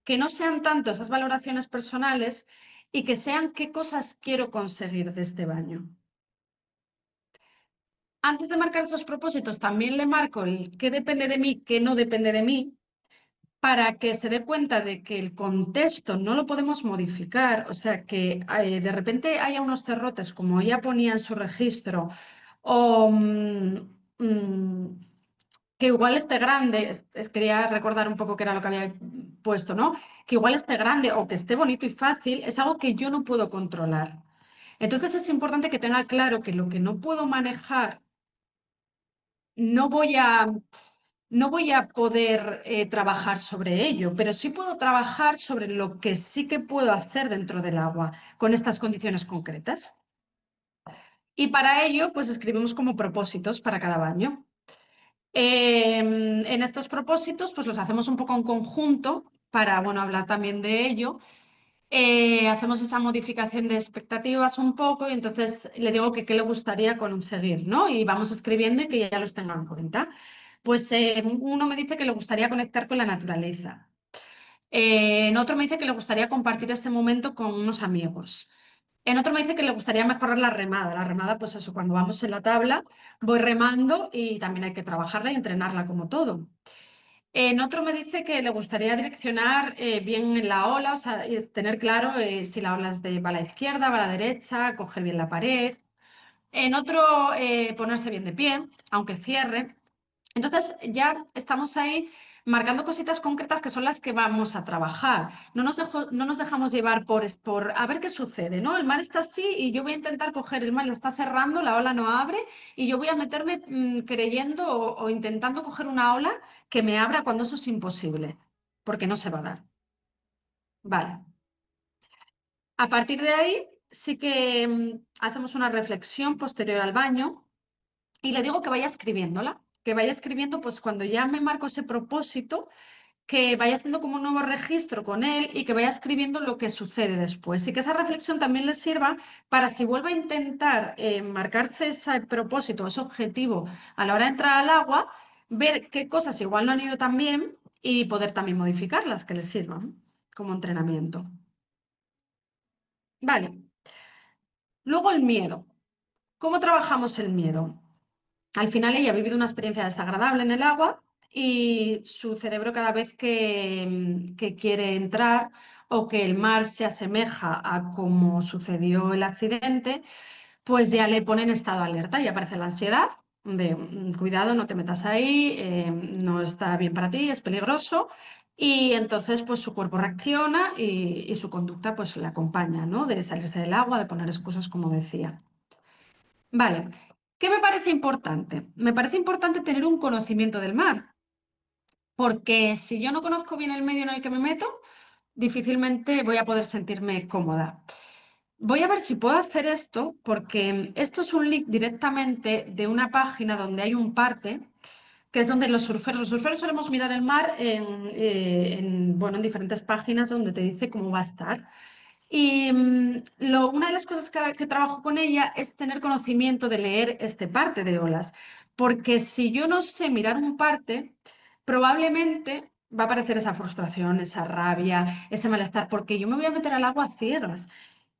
que no sean tanto esas valoraciones personales y que sean qué cosas quiero conseguir de este baño. Antes de marcar esos propósitos, también le marco el qué depende de mí, qué no depende de mí, para que se dé cuenta de que el contexto no lo podemos modificar, o sea, que de repente haya unos cerrotes, como ella ponía en su registro, o que igual esté grande, quería recordar un poco qué era lo que había puesto, ¿no? Que igual esté grande o que esté bonito y fácil, es algo que yo no puedo controlar. Entonces es importante que tenga claro que lo que no puedo manejar no voy a, no voy a poder trabajar sobre ello, pero sí puedo trabajar sobre lo que sí que puedo hacer dentro del agua con estas condiciones concretas. Y para ello, pues escribimos como propósitos para cada baño. En estos propósitos, pues los hacemos un poco en conjunto para, bueno, hablar también de ello. Hacemos esa modificación de expectativas un poco y entonces le digo que qué le gustaría conseguir, ¿no? Y vamos escribiendo y que ya los tenga en cuenta. Pues uno me dice que le gustaría conectar con la naturaleza. En otro me dice que le gustaría compartir ese momento con unos amigos. En otro me dice que le gustaría mejorar la remada. La remada, pues eso, cuando vamos en la tabla, voy remando y también hay que trabajarla y entrenarla como todo. En otro me dice que le gustaría direccionar bien en la ola, o sea, es tener claro si la ola es va a la izquierda, va a la derecha, coger bien la pared. En otro, ponerse bien de pie, aunque cierre. Entonces ya estamos ahí marcando cositas concretas que son las que vamos a trabajar. No nos dejamos llevar por a ver qué sucede, ¿no? El mar está así y yo voy a intentar coger, el mar la está cerrando, la ola no abre y yo voy a meterme creyendo o intentando coger una ola que me abra cuando eso es imposible, porque no se va a dar. Vale. A partir de ahí sí que hacemos una reflexión posterior al baño. Y le digo que vaya escribiéndola, que vaya escribiendo, pues cuando ya me marco ese propósito, que vaya haciendo como un nuevo registro con él y que vaya escribiendo lo que sucede después. Y que esa reflexión también le sirva para si vuelve a intentar marcarse ese propósito, ese objetivo a la hora de entrar al agua, ver qué cosas igual no han ido tan bien y poder también modificarlas que le sirvan como entrenamiento. Vale. Luego el miedo. ¿Cómo trabajamos el miedo? Al final ella ha vivido una experiencia desagradable en el agua y su cerebro cada vez que quiere entrar o que el mar se asemeja a cómo sucedió el accidente, pues ya le pone en estado de alerta y aparece la ansiedad de cuidado, no te metas ahí, no está bien para ti, es peligroso. Y entonces pues su cuerpo reacciona y su conducta pues la acompaña, ¿no? De salirse del agua, de poner excusas, como decía. Vale, ¿qué me parece importante? Me parece importante tener un conocimiento del mar, porque si yo no conozco bien el medio en el que me meto, difícilmente voy a poder sentirme cómoda. Voy a ver si puedo hacer esto, porque esto es un link directamente de una página donde hay un parte, que es donde los surferos solemos mirar el mar bueno, en diferentes páginas donde te dice cómo va a estar. Y una de las cosas que trabajo con ella es tener conocimiento de leer este parte de olas, porque si yo no sé mirar un parte, probablemente va a aparecer esa frustración, esa rabia, ese malestar, porque yo me voy a meter al agua a ciegas.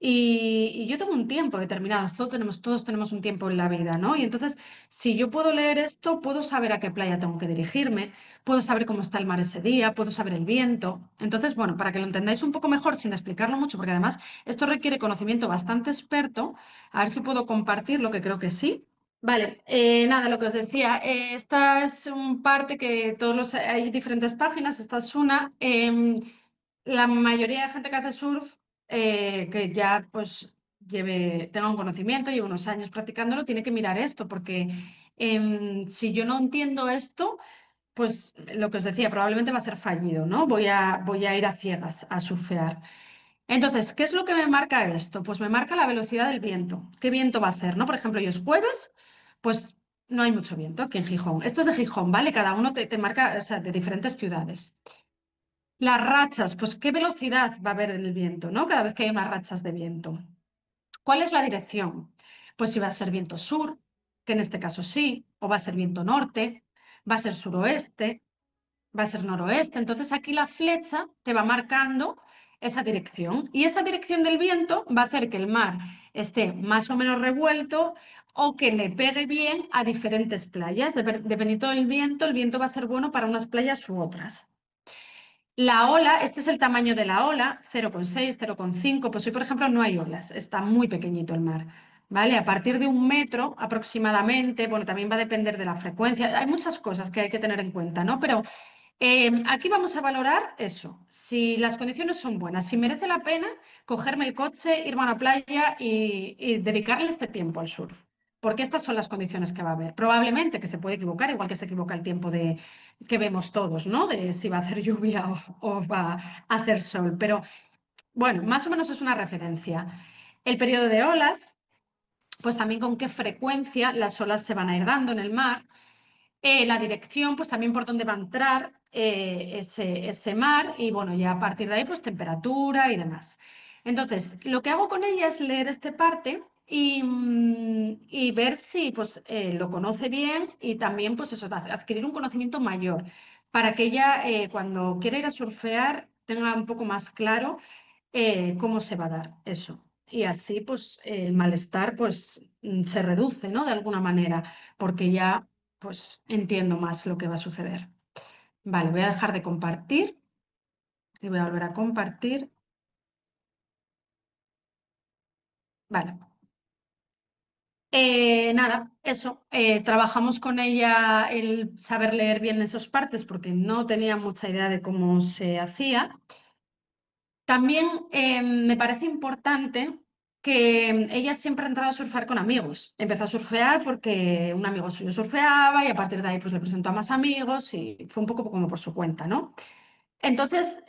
Y yo tengo un tiempo determinado, todos tenemos un tiempo en la vida, ¿no? Y entonces, si yo puedo leer esto, puedo saber a qué playa tengo que dirigirme, puedo saber cómo está el mar ese día, puedo saber el viento. Entonces, bueno, para que lo entendáis un poco mejor sin explicarlo mucho, porque además esto requiere conocimiento bastante experto, a ver si puedo compartir lo que creo que sí. Vale, nada, lo que os decía, esta es un parte que hay diferentes páginas, esta es una. La mayoría de gente que hace surf, que ya pues tenga un conocimiento, lleve unos años practicándolo, tiene que mirar esto, porque si yo no entiendo esto, pues lo que os decía, probablemente va a ser fallido, ¿no? Voy a ir a ciegas a surfear. Entonces, ¿qué es lo que me marca esto? Pues me marca la velocidad del viento. ¿Qué viento va a hacer, no? Por ejemplo, hoy es jueves, pues no hay mucho viento aquí en Gijón. Esto es de Gijón, ¿vale? Cada uno te marca, o sea, de diferentes ciudades. Las rachas, pues qué velocidad va a haber en el viento, ¿no? Cada vez que hay unas rachas de viento. ¿Cuál es la dirección? Pues si va a ser viento sur, que en este caso sí, o va a ser viento norte, va a ser suroeste, va a ser noroeste. Entonces aquí la flecha te va marcando esa dirección y esa dirección del viento va a hacer que el mar esté más o menos revuelto o que le pegue bien a diferentes playas. Dependiendo del viento, el viento va a ser bueno para unas playas u otras. La ola, este es el tamaño de la ola, 0,6, 0,5. Pues hoy, por ejemplo, no hay olas, está muy pequeñito el mar. ¿Vale? A partir de 1 metro aproximadamente, bueno, también va a depender de la frecuencia. Hay muchas cosas que hay que tener en cuenta, ¿no? Pero aquí vamos a valorar eso, si las condiciones son buenas, si merece la pena cogerme el coche, irme a una playa y dedicarle este tiempo al surf, porque estas son las condiciones que va a haber. Probablemente que se puede equivocar, igual que se equivoca el tiempo que vemos todos, ¿no? De si va a hacer lluvia o va a hacer sol, pero bueno, más o menos es una referencia. El periodo de olas, pues también con qué frecuencia las olas se van a ir dando en el mar. La dirección, pues también por dónde va a entrar ese mar y bueno, ya a partir de ahí, pues temperatura y demás. Entonces, lo que hago con ella es leer este parte y ver si pues lo conoce bien y también pues eso, adquirir un conocimiento mayor para que ella cuando quiera ir a surfear tenga un poco más claro cómo se va a dar eso. Y así pues el malestar pues se reduce, ¿no? De alguna manera, porque ya pues entiendo más lo que va a suceder. Vale, voy a dejar de compartir y voy a volver a compartir. Vale. Nada, eso. Trabajamos con ella el saber leer bien esos partes porque no tenía mucha idea de cómo se hacía. También me parece importante que ella siempre ha entrado a surfear con amigos. Empezó a surfear porque un amigo suyo surfeaba y a partir de ahí pues le presentó a más amigos y fue un poco como por su cuenta, ¿no? Entonces,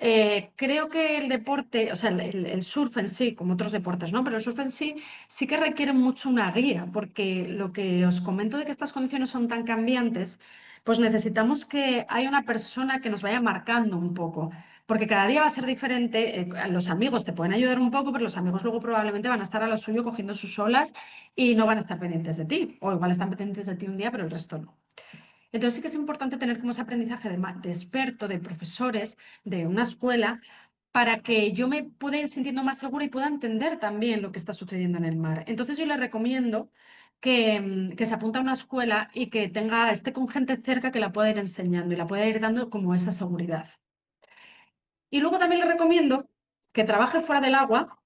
creo que el deporte, o sea, el surf en sí, como otros deportes, ¿no? Pero el surf en sí sí que requiere mucho una guía, porque lo que os comento de que estas condiciones son tan cambiantes, pues necesitamos que haya una persona que nos vaya marcando un poco, porque cada día va a ser diferente. Los amigos te pueden ayudar un poco, pero los amigos luego probablemente van a estar a lo suyo cogiendo sus olas y no van a estar pendientes de ti, o igual están pendientes de ti un día, pero el resto no. Entonces sí que es importante tener como ese aprendizaje de experto, de profesores, de una escuela, para que yo me pueda ir sintiendo más segura y pueda entender también lo que está sucediendo en el mar. Entonces yo le recomiendo que se apunta a una escuela y que esté con gente cerca que la pueda ir enseñando y la pueda ir dando como esa seguridad. Y luego también le recomiendo que trabaje fuera del agua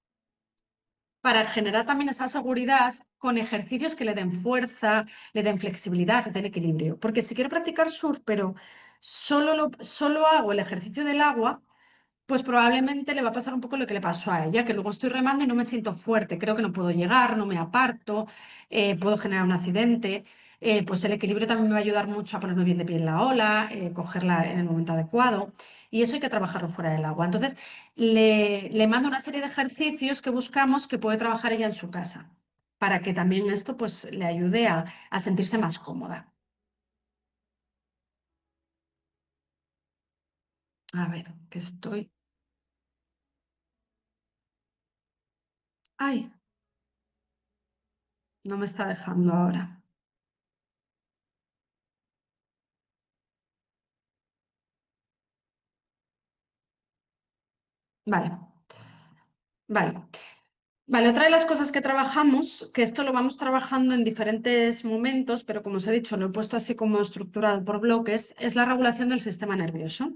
para generar también esa seguridad con ejercicios que le den fuerza, le den flexibilidad, le den equilibrio. Porque si quiero practicar surf, pero solo hago el ejercicio del agua, pues probablemente le va a pasar un poco lo que le pasó a ella, que luego estoy remando y no me siento fuerte, creo que no puedo llegar, no me aparto, puedo generar un accidente. Pues el equilibrio también me va a ayudar mucho a ponerme bien de pie en la ola, cogerla en el momento adecuado. Y eso hay que trabajarlo fuera del agua. Entonces, le mando una serie de ejercicios que buscamos que puede trabajar ella en su casa, para que también esto pues, le ayude a sentirse más cómoda. A ver, que estoy... Ay, no me está dejando ahora. Vale, vale. Vale, otra de las cosas que trabajamos, que esto lo vamos trabajando en diferentes momentos, pero como os he dicho, lo he puesto así como estructurado por bloques, es la regulación del sistema nervioso.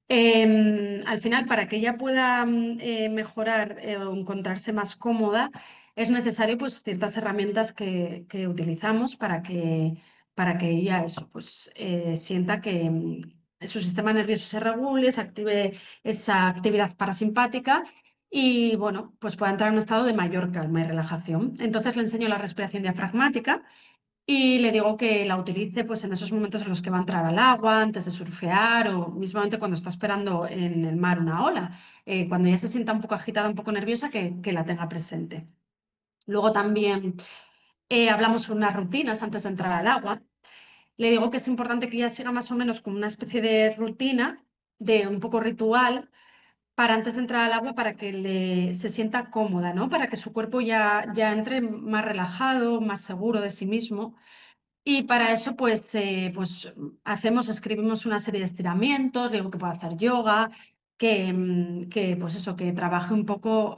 Al final, para que ella pueda mejorar o encontrarse más cómoda, es necesario pues, ciertas herramientas que utilizamos para que ella eso, pues, sienta que su sistema nervioso se regule, se active esa actividad parasimpática y bueno, pues pueda entrar en un estado de mayor calma y relajación. Entonces le enseño la respiración diafragmática y le digo que la utilice pues, en esos momentos en los que va a entrar al agua, antes de surfear o mismamente cuando está esperando en el mar una ola. Cuando ya se sienta un poco agitada, un poco nerviosa, que la tenga presente. Luego también hablamos sobre unas rutinas antes de entrar al agua. Le digo que es importante que ella siga más o menos como una especie de rutina, de un poco ritual, para antes de entrar al agua, para que se sienta cómoda, ¿no? Para que su cuerpo ya entre más relajado, más seguro de sí mismo. Y para eso, pues escribimos una serie de estiramientos, digo que puede hacer yoga, que pues eso, que trabaje un poco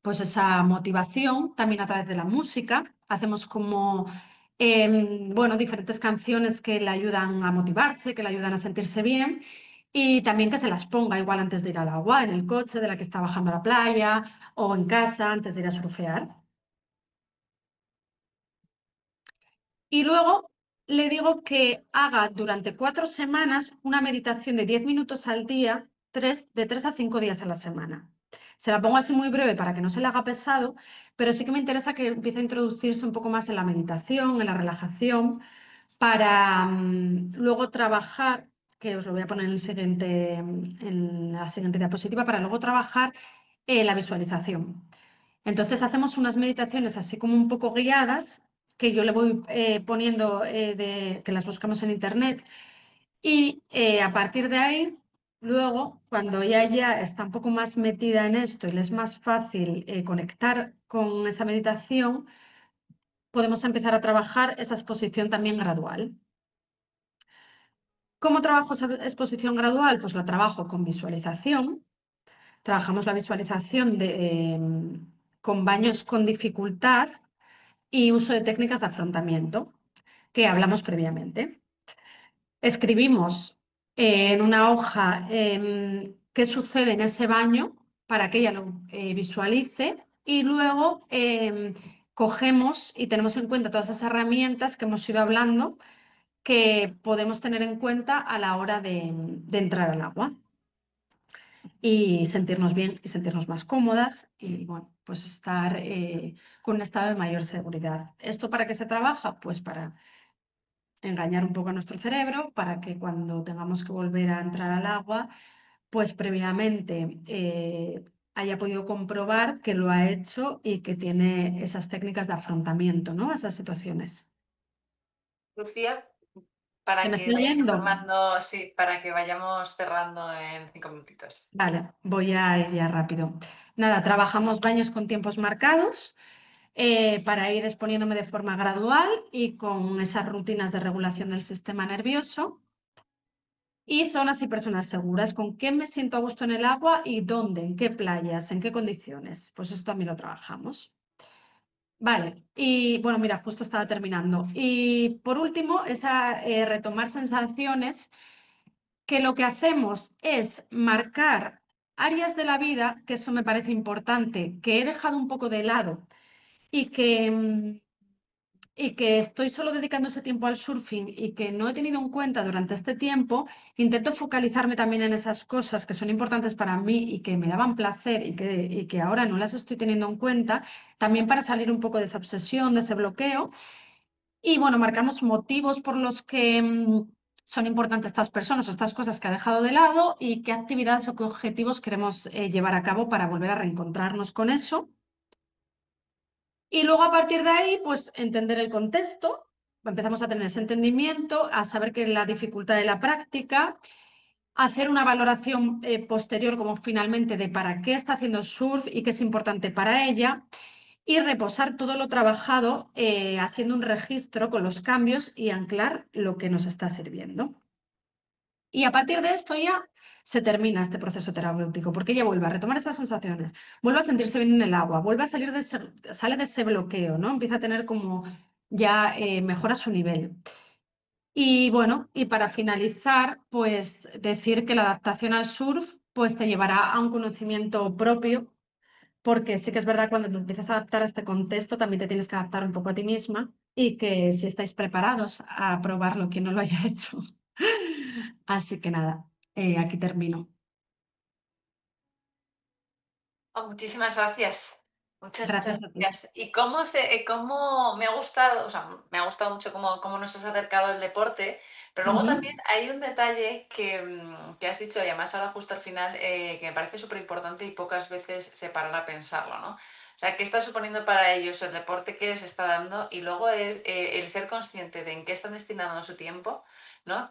pues esa motivación también a través de la música. Hacemos como bueno, diferentes canciones que le ayudan a motivarse, que le ayudan a sentirse bien. Y también que se las ponga igual antes de ir al agua, en el coche de la que está bajando a la playa o en casa antes de ir a surfear. Y luego le digo que haga durante 4 semanas una meditación de 10 minutos al día, de 3 a 5 días a la semana. Se la pongo así muy breve para que no se le haga pesado, pero sí que me interesa que empiece a introducirse un poco más en la meditación, en la relajación, para luego trabajar, que os lo voy a poner en la siguiente diapositiva, para luego trabajar la visualización. Entonces hacemos unas meditaciones así como un poco guiadas, que yo le voy poniendo, que las buscamos en internet, y a partir de ahí, luego, cuando ella ya está un poco más metida en esto y le es más fácil conectar con esa meditación, podemos empezar a trabajar esa exposición también gradual. ¿Cómo trabajo esa exposición gradual? Pues la trabajo con visualización. Trabajamos la visualización con baños con dificultad y uso de técnicas de afrontamiento que hablamos previamente. Escribimos en una hoja qué sucede en ese baño para que ella lo visualice y luego cogemos y tenemos en cuenta todas esas herramientas que hemos ido hablando que podemos tener en cuenta a la hora de entrar al agua y sentirnos bien y sentirnos más cómodas y bueno, pues estar con un estado de mayor seguridad. ¿Esto para qué se trabaja? Pues para engañar un poco a nuestro cerebro, para que cuando tengamos que volver a entrar al agua, pues previamente haya podido comprobar que lo ha hecho y que tiene esas técnicas de afrontamiento, ¿no? A esas situaciones. Lucía, ¿Se para me que está vayamos yendo? cerrando, sí, para que vayamos cerrando en 5 minutitos. Vale, voy a ir ya rápido. Nada, trabajamos baños con tiempos marcados para ir exponiéndome de forma gradual y con esas rutinas de regulación del sistema nervioso. Y zonas y personas seguras, con qué me siento a gusto en el agua y dónde, en qué playas, en qué condiciones. Pues esto también lo trabajamos. Vale, y bueno, mira, justo estaba terminando. Y por último, retomar sensaciones, que lo que hacemos es marcar áreas de la vida, que eso me parece importante, que he dejado un poco de lado y que estoy solo dedicando ese tiempo al surfing y que no he tenido en cuenta durante este tiempo. Intento focalizarme también en esas cosas que son importantes para mí y que me daban placer y que ahora no las estoy teniendo en cuenta, también para salir un poco de esa obsesión, de ese bloqueo. Y bueno, marcamos motivos por los que son importantes estas personas o estas cosas que ha dejado de lado y qué actividades o qué objetivos queremos llevar a cabo para volver a reencontrarnos con eso. Y luego a partir de ahí, pues entender el contexto, empezamos a tener ese entendimiento, a saber que la dificultad de la práctica, hacer una valoración posterior como finalmente de para qué está haciendo surf y qué es importante para ella, y reposar todo lo trabajado haciendo un registro con los cambios y anclar lo que nos está sirviendo. Y a partir de esto ya se termina este proceso terapéutico, porque ella vuelve a retomar esas sensaciones, vuelve a sentirse bien en el agua, vuelve a salir sale de ese bloqueo, ¿no? Empieza a tener como ya mejora su nivel. Y bueno, y para finalizar, pues decir que la adaptación al surf pues te llevará a un conocimiento propio, porque sí que es verdad, cuando te empiezas a adaptar a este contexto, también te tienes que adaptar un poco a ti misma, y que si estáis preparados a probarlo, quien no lo haya hecho. Así que nada, aquí termino. Oh, muchísimas gracias. Muchas Gracias a ti. gracias. ¿Y cómo me ha gustado, o sea, me ha gustado mucho cómo nos has acercado al deporte, pero luego Ujú, también hay un detalle que has dicho, y además ahora justo al final, que me parece súper importante y pocas veces se paran a pensarlo, ¿no? O sea, ¿qué está suponiendo para ellos el deporte que les está dando? Y luego es el ser consciente de en qué están destinando su tiempo, ¿no?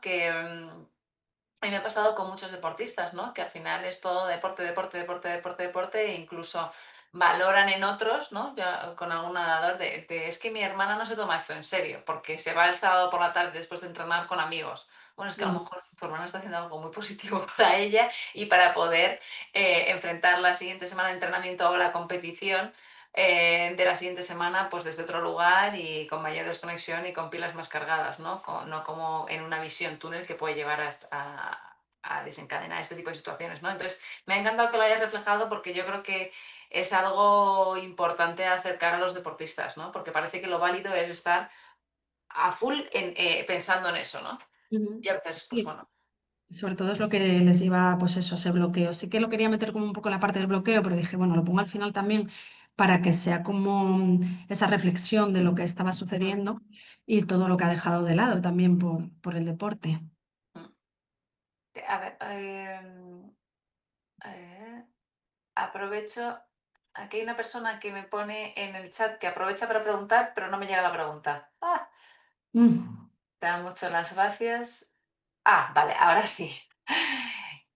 A mí me ha pasado con muchos deportistas, ¿no? Que al final es todo deporte, deporte, deporte, deporte, deporte, e incluso valoran en otros, ¿no? Yo con algún nadador es que mi hermana no se toma esto en serio, porque se va el sábado por la tarde después de entrenar con amigos. Bueno, es que a lo mm, mejor tu hermana está haciendo algo muy positivo para ella y para poder enfrentar la siguiente semana de entrenamiento o la competición de la siguiente semana, pues desde otro lugar y con mayor desconexión y con pilas más cargadas, ¿no? No como en una visión túnel que puede llevar a desencadenar este tipo de situaciones, ¿no? Entonces, me ha encantado que lo hayas reflejado porque yo creo que es algo importante acercar a los deportistas, ¿no? Porque parece que lo válido es estar a full pensando en eso, ¿no? ujú. Y a veces, pues Sí, bueno, sobre todo es lo que les lleva, pues eso, a ese bloqueo. Sí que lo quería meter como un poco en la parte del bloqueo, pero dije, bueno, lo pongo al final también para que sea como esa reflexión de lo que estaba mm, sucediendo y todo lo que ha dejado de lado también por el deporte. mm. A ver, aprovecho. Aquí hay una persona que me pone en el chat que aprovecha para preguntar, pero no me llega la pregunta. Ah, Mm. te dan mucho las gracias. Ah, vale, ahora sí.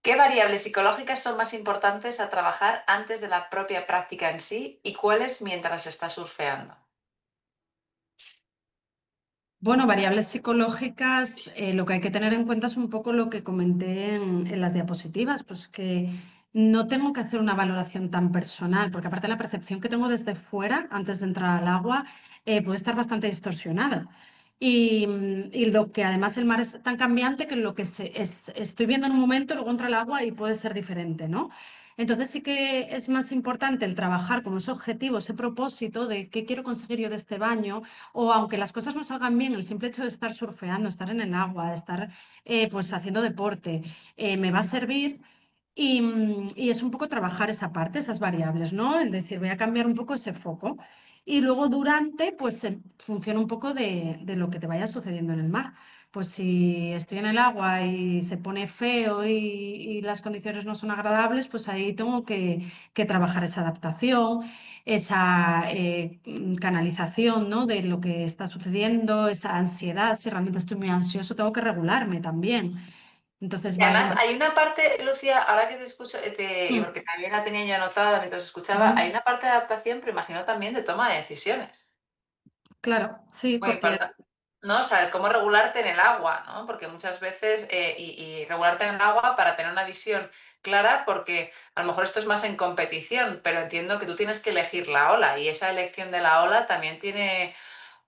¿Qué variables psicológicas son más importantes a trabajar antes de la propia práctica en sí y cuáles mientras está surfeando? Bueno, variables psicológicas, lo que hay que tener en cuenta es un poco lo que comenté en las diapositivas, pues que no tengo que hacer una valoración tan personal, porque aparte la percepción que tengo desde fuera, antes de entrar al agua, puede estar bastante distorsionada. Y lo que además el mar es tan cambiante que lo que estoy viendo en un momento, luego entra al agua y puede ser diferente, ¿no? Entonces sí que es más importante el trabajar con ese objetivo, ese propósito de qué quiero conseguir yo de este baño, o aunque las cosas no salgan bien, el simple hecho de estar surfeando, estar en el agua, estar pues haciendo deporte, me va a servir. Y es un poco trabajar esa parte, esas variables, ¿no? El decir, voy a cambiar un poco ese foco. Y luego durante, pues funciona un poco de lo que te vaya sucediendo en el mar. Pues si estoy en el agua y se pone feo y las condiciones no son agradables, pues ahí tengo que trabajar esa adaptación, esa canalización, ¿no? De lo que está sucediendo, esa ansiedad. Si realmente estoy muy ansioso, tengo que regularme también. Entonces Y va además un... hay una parte, Lucía, ahora que te escucho, Mm, porque también la tenía yo anotada mientras escuchaba, hay ujú. una parte de adaptación, pero imagino también de toma de decisiones. Claro, sí, Muy porque importante. ¿No? O sea, cómo regularte en el agua, ¿no? Porque muchas veces, y regularte en el agua para tener una visión clara porque a lo mejor esto es más en competición, pero entiendo que tú tienes que elegir la ola y esa elección de la ola también tiene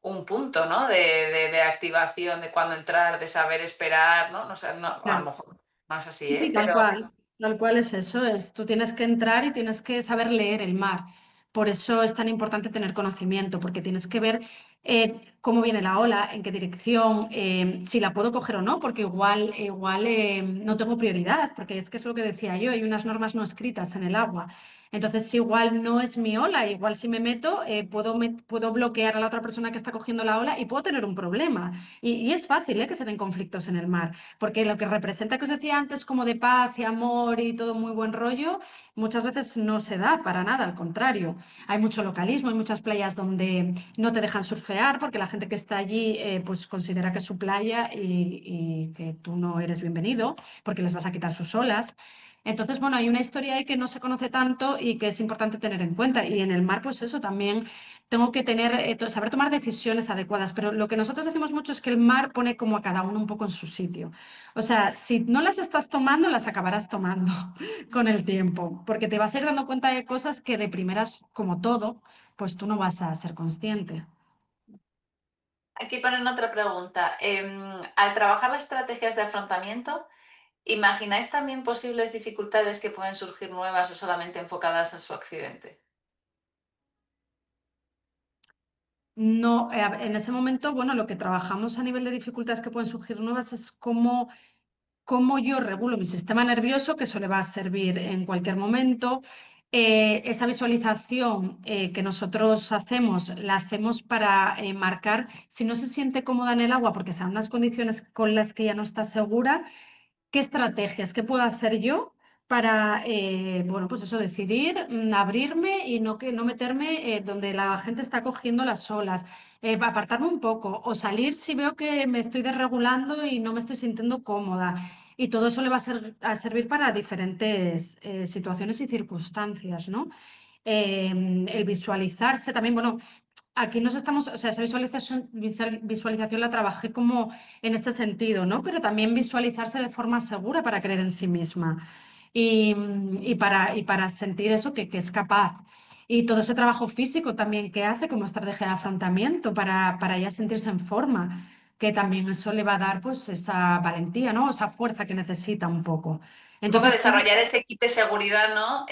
un punto, ¿no? De activación, de cuándo entrar, de saber esperar, ¿no? No sé, no, a lo Claro. mejor no es así, Sí, sí, ¿eh? Pero tal cual es eso, es tú tienes que entrar y tienes que saber leer el mar. Por eso es tan importante tener conocimiento, porque tienes que ver cómo viene la ola, en qué dirección, si la puedo coger o no, porque igual no tengo prioridad, porque es que es lo que decía yo, hay unas normas no escritas en el agua. Entonces, si igual no es mi ola, igual si me meto, puedo bloquear a la otra persona que está cogiendo la ola y puedo tener un problema. Y es fácil, que se den conflictos en el mar. Porque lo que representa que os decía antes como de paz y amor y todo muy buen rollo, muchas veces no se da para nada, al contrario. Hay mucho localismo, hay muchas playas donde no te dejan surfear porque la gente que está allí pues considera que es su playa y que tú no eres bienvenido porque les vas a quitar sus olas. Entonces, bueno, hay una historia ahí que no se conoce tanto y que es importante tener en cuenta. Y en el mar, pues eso también tengo que tener, saber tomar decisiones adecuadas, pero lo que nosotros decimos mucho es que el mar pone como a cada uno un poco en su sitio. O sea, si no las estás tomando, las acabarás tomando con el tiempo, porque te vas a ir dando cuenta de cosas que de primeras, como todo, pues tú no vas a ser consciente. aquí ponen otra pregunta. Al trabajar las estrategias de afrontamiento, ¿imagináis también posibles dificultades que pueden surgir nuevas o solamente enfocadas a su accidente? No, en ese momento, bueno, lo que trabajamos a nivel de dificultades que pueden surgir nuevas es cómo yo regulo mi sistema nervioso, que eso le va a servir en cualquier momento. Esa visualización que nosotros hacemos, la hacemos para marcar si no se siente cómoda en el agua, porque sean unas condiciones con las que ya no está segura. ¿Qué estrategias, qué puedo hacer yo para, bueno, pues eso, decidir abrirme y no meterme donde la gente está cogiendo las olas, apartarme un poco o salir si veo que me estoy desregulando y no me estoy sintiendo cómoda? Y todo eso le va a servir para diferentes situaciones y circunstancias, ¿no? El visualizarse también, bueno, aquí nos estamos, o sea, esa visualización la trabajé como en este sentido, ¿no? Pero también visualizarse de forma segura para creer en sí misma y para sentir eso que es capaz. Y todo ese trabajo físico también que hace como estrategia de afrontamiento para ya sentirse en forma, que también eso le va a dar pues esa valentía, ¿no? Esa fuerza que necesita un poco. Un poco Entonces, desarrollar ese kit de seguridad, ¿no?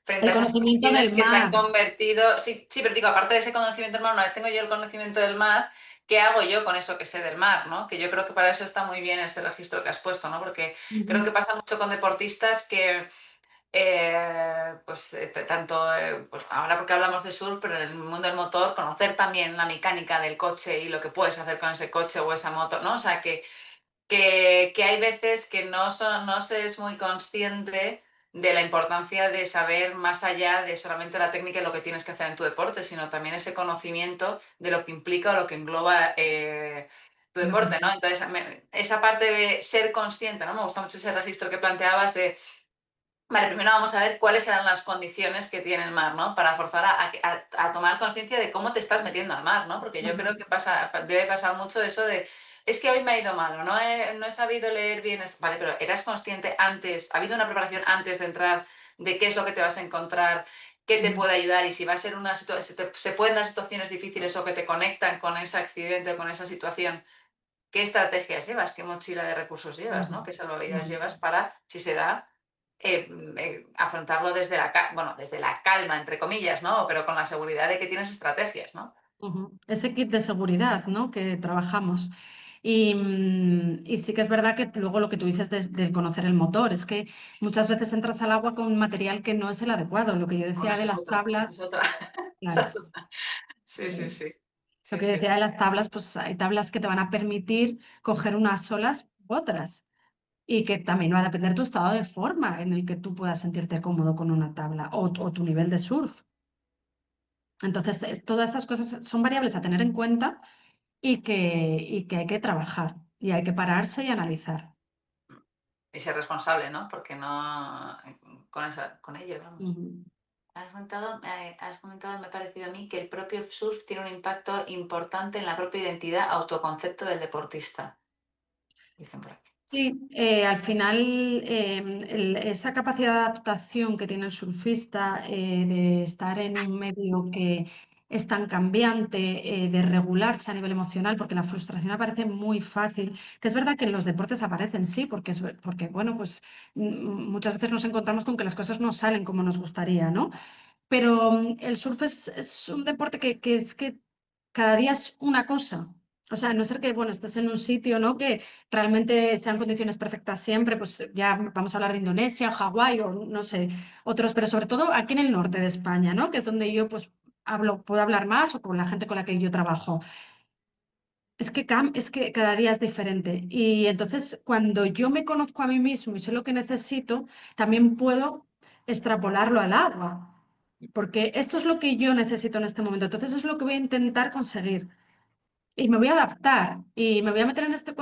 Frente el a esas conocimiento situaciones del que se han mar. convertido. Sí, sí, pero digo, aparte de ese conocimiento del mar, una vez tengo yo el conocimiento del mar, ¿qué hago yo con eso que sé del mar, ¿no? Que yo creo que para eso está muy bien ese registro que has puesto, ¿no? Porque creo que Ujú, pasa mucho con deportistas que pues tanto, pues ahora porque hablamos de surf, pero en el mundo del motor, conocer también la mecánica del coche y lo que puedes hacer con ese coche o esa moto, ¿no? O sea, que hay veces que no se es muy consciente de la importancia de saber más allá de solamente la técnica y lo que tienes que hacer en tu deporte, sino también ese conocimiento de lo que implica o lo que engloba tu lo que- deporte, ¿no? Entonces, esa parte de ser consciente, ¿no? Me gusta mucho ese registro que planteabas de vale, primero vamos a ver cuáles eran las condiciones que tiene el mar, ¿no? Para forzar a tomar conciencia de cómo te estás metiendo al mar, ¿no? Porque yo Ujú, creo que debe pasar mucho eso de, es que hoy me ha ido mal, o no he sabido leer bien, vale, pero eras consciente antes, ha habido una preparación antes de entrar de qué es lo que te vas a encontrar, qué te ujú, puede ayudar y si va a ser una situación, se pueden dar situaciones difíciles o que te conectan con ese accidente o con esa situación. ¿Qué estrategias llevas? ¿Qué mochila de recursos llevas? ujú, ¿No? ¿Qué salvavidas ujú. llevas para, si se da, afrontarlo desde bueno, desde la calma, entre comillas, ¿no? Pero con la seguridad de que tienes estrategias, ¿no? Ujú. Ese kit de seguridad, ¿no? Que trabajamos. Y sí que es verdad que luego lo que tú dices del conocer el motor, es que muchas veces entras al agua con material que no es el adecuado. Lo que yo Bueno, decía de esa es las otra, esa es tablas, otra. Esa claro, es otra. Sí, sí, sí. sí. Lo Sí, que sí. decía de las tablas, pues hay tablas que te van a permitir coger unas olas u otras. Y que también va a depender tu estado de forma en el que tú puedas sentirte cómodo con una tabla o tu nivel de surf. Entonces, todas esas cosas son variables a tener en cuenta y que hay que trabajar y hay que pararse y analizar. Y ser responsable, ¿no? Porque no con ello, vamos. Ujú. Has comentado, me ha parecido a mí, que el propio surf tiene un impacto importante en la propia identidad, autoconcepto del deportista, dicen por aquí. Sí, al final esa capacidad de adaptación que tiene el surfista, de estar en un medio que es tan cambiante, de regularse a nivel emocional, porque la frustración aparece muy fácil, que es verdad que en los deportes aparecen, sí, porque bueno, pues muchas veces nos encontramos con que las cosas no salen como nos gustaría, ¿no? Pero el surf es un deporte que es que cada día es una cosa. O sea, a no ser que, bueno, estés en un sitio, ¿no? Que realmente sean condiciones perfectas siempre, pues ya vamos a hablar de Indonesia, Hawái o no sé, otros, pero sobre todo aquí en el norte de España, ¿no? Que es donde yo pues puedo hablar más o con la gente con la que yo trabajo. Es que cada día es diferente. Y entonces, cuando yo me conozco a mí mismo y sé lo que necesito, también puedo extrapolarlo al agua. Porque esto es lo que yo necesito en este momento. Entonces, es lo que voy a intentar conseguir. Y me voy a adaptar. Y me voy a meter en este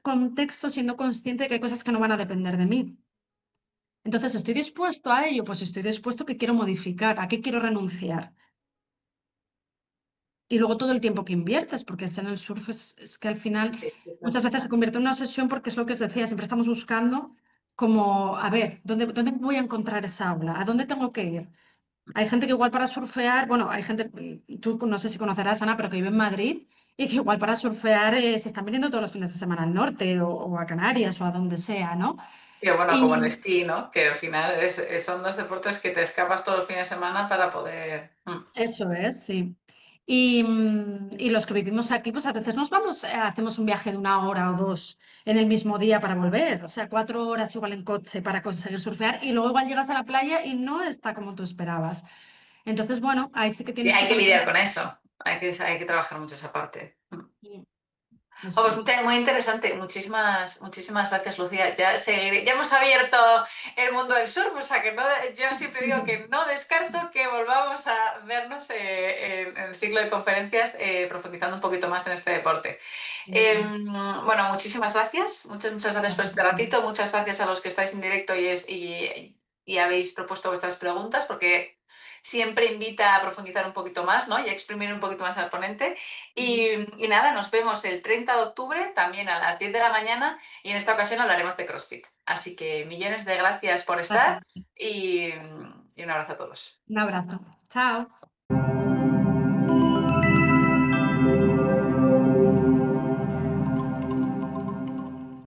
contexto siendo consciente de que hay cosas que no van a depender de mí. Entonces, ¿estoy dispuesto a ello? Pues estoy dispuesto a que quiero modificar, a qué quiero renunciar. Y luego todo el tiempo que inviertes, porque es en el surf es que al final muchas veces se convierte en una obsesión porque es lo que os decía, siempre estamos buscando como, a ver, ¿dónde voy a encontrar esa ola? ¿A dónde tengo que ir? Hay gente que igual para surfear, bueno, hay gente, tú no sé si conocerás, Ana, pero que vive en Madrid y que igual para surfear se están viniendo todos los fines de semana al norte o a Canarias o a donde sea, ¿no? Y bueno, como el Y esquí, ¿no? Que al final son dos deportes que te escapas todos los fines de semana para poder... eso es, sí. Y los que vivimos aquí, pues a veces nos vamos, hacemos un viaje de 1 hora o 2 en el mismo día para volver, o sea, 4 horas igual en coche para conseguir surfear y luego igual llegas a la playa y no está como tú esperabas. Entonces, bueno, ahí sí que Y tienes que hay que saber. lidiar con eso, hay que trabajar mucho esa parte. Eso Vamos, es. muy interesante. Muchísimas gracias, Lucía. Ya seguiré. Ya hemos abierto el mundo del surf, o sea que no, yo siempre digo que no descarto que volvamos a vernos en el ciclo de conferencias profundizando un poquito más en este deporte. Bueno, muchísimas gracias. Muchas gracias por Gracias este a ti. ratito. Muchas gracias a los que estáis en directo y habéis propuesto vuestras preguntas, porque siempre invita a profundizar un poquito más, ¿no? Y a exprimir un poquito más al ponente. Y, y nada, nos vemos el 30 de octubre, también a las 10 de la mañana, y en esta ocasión hablaremos de CrossFit. Así que millones de gracias por estar Gracias. y, y un abrazo a todos. Un abrazo. Chao.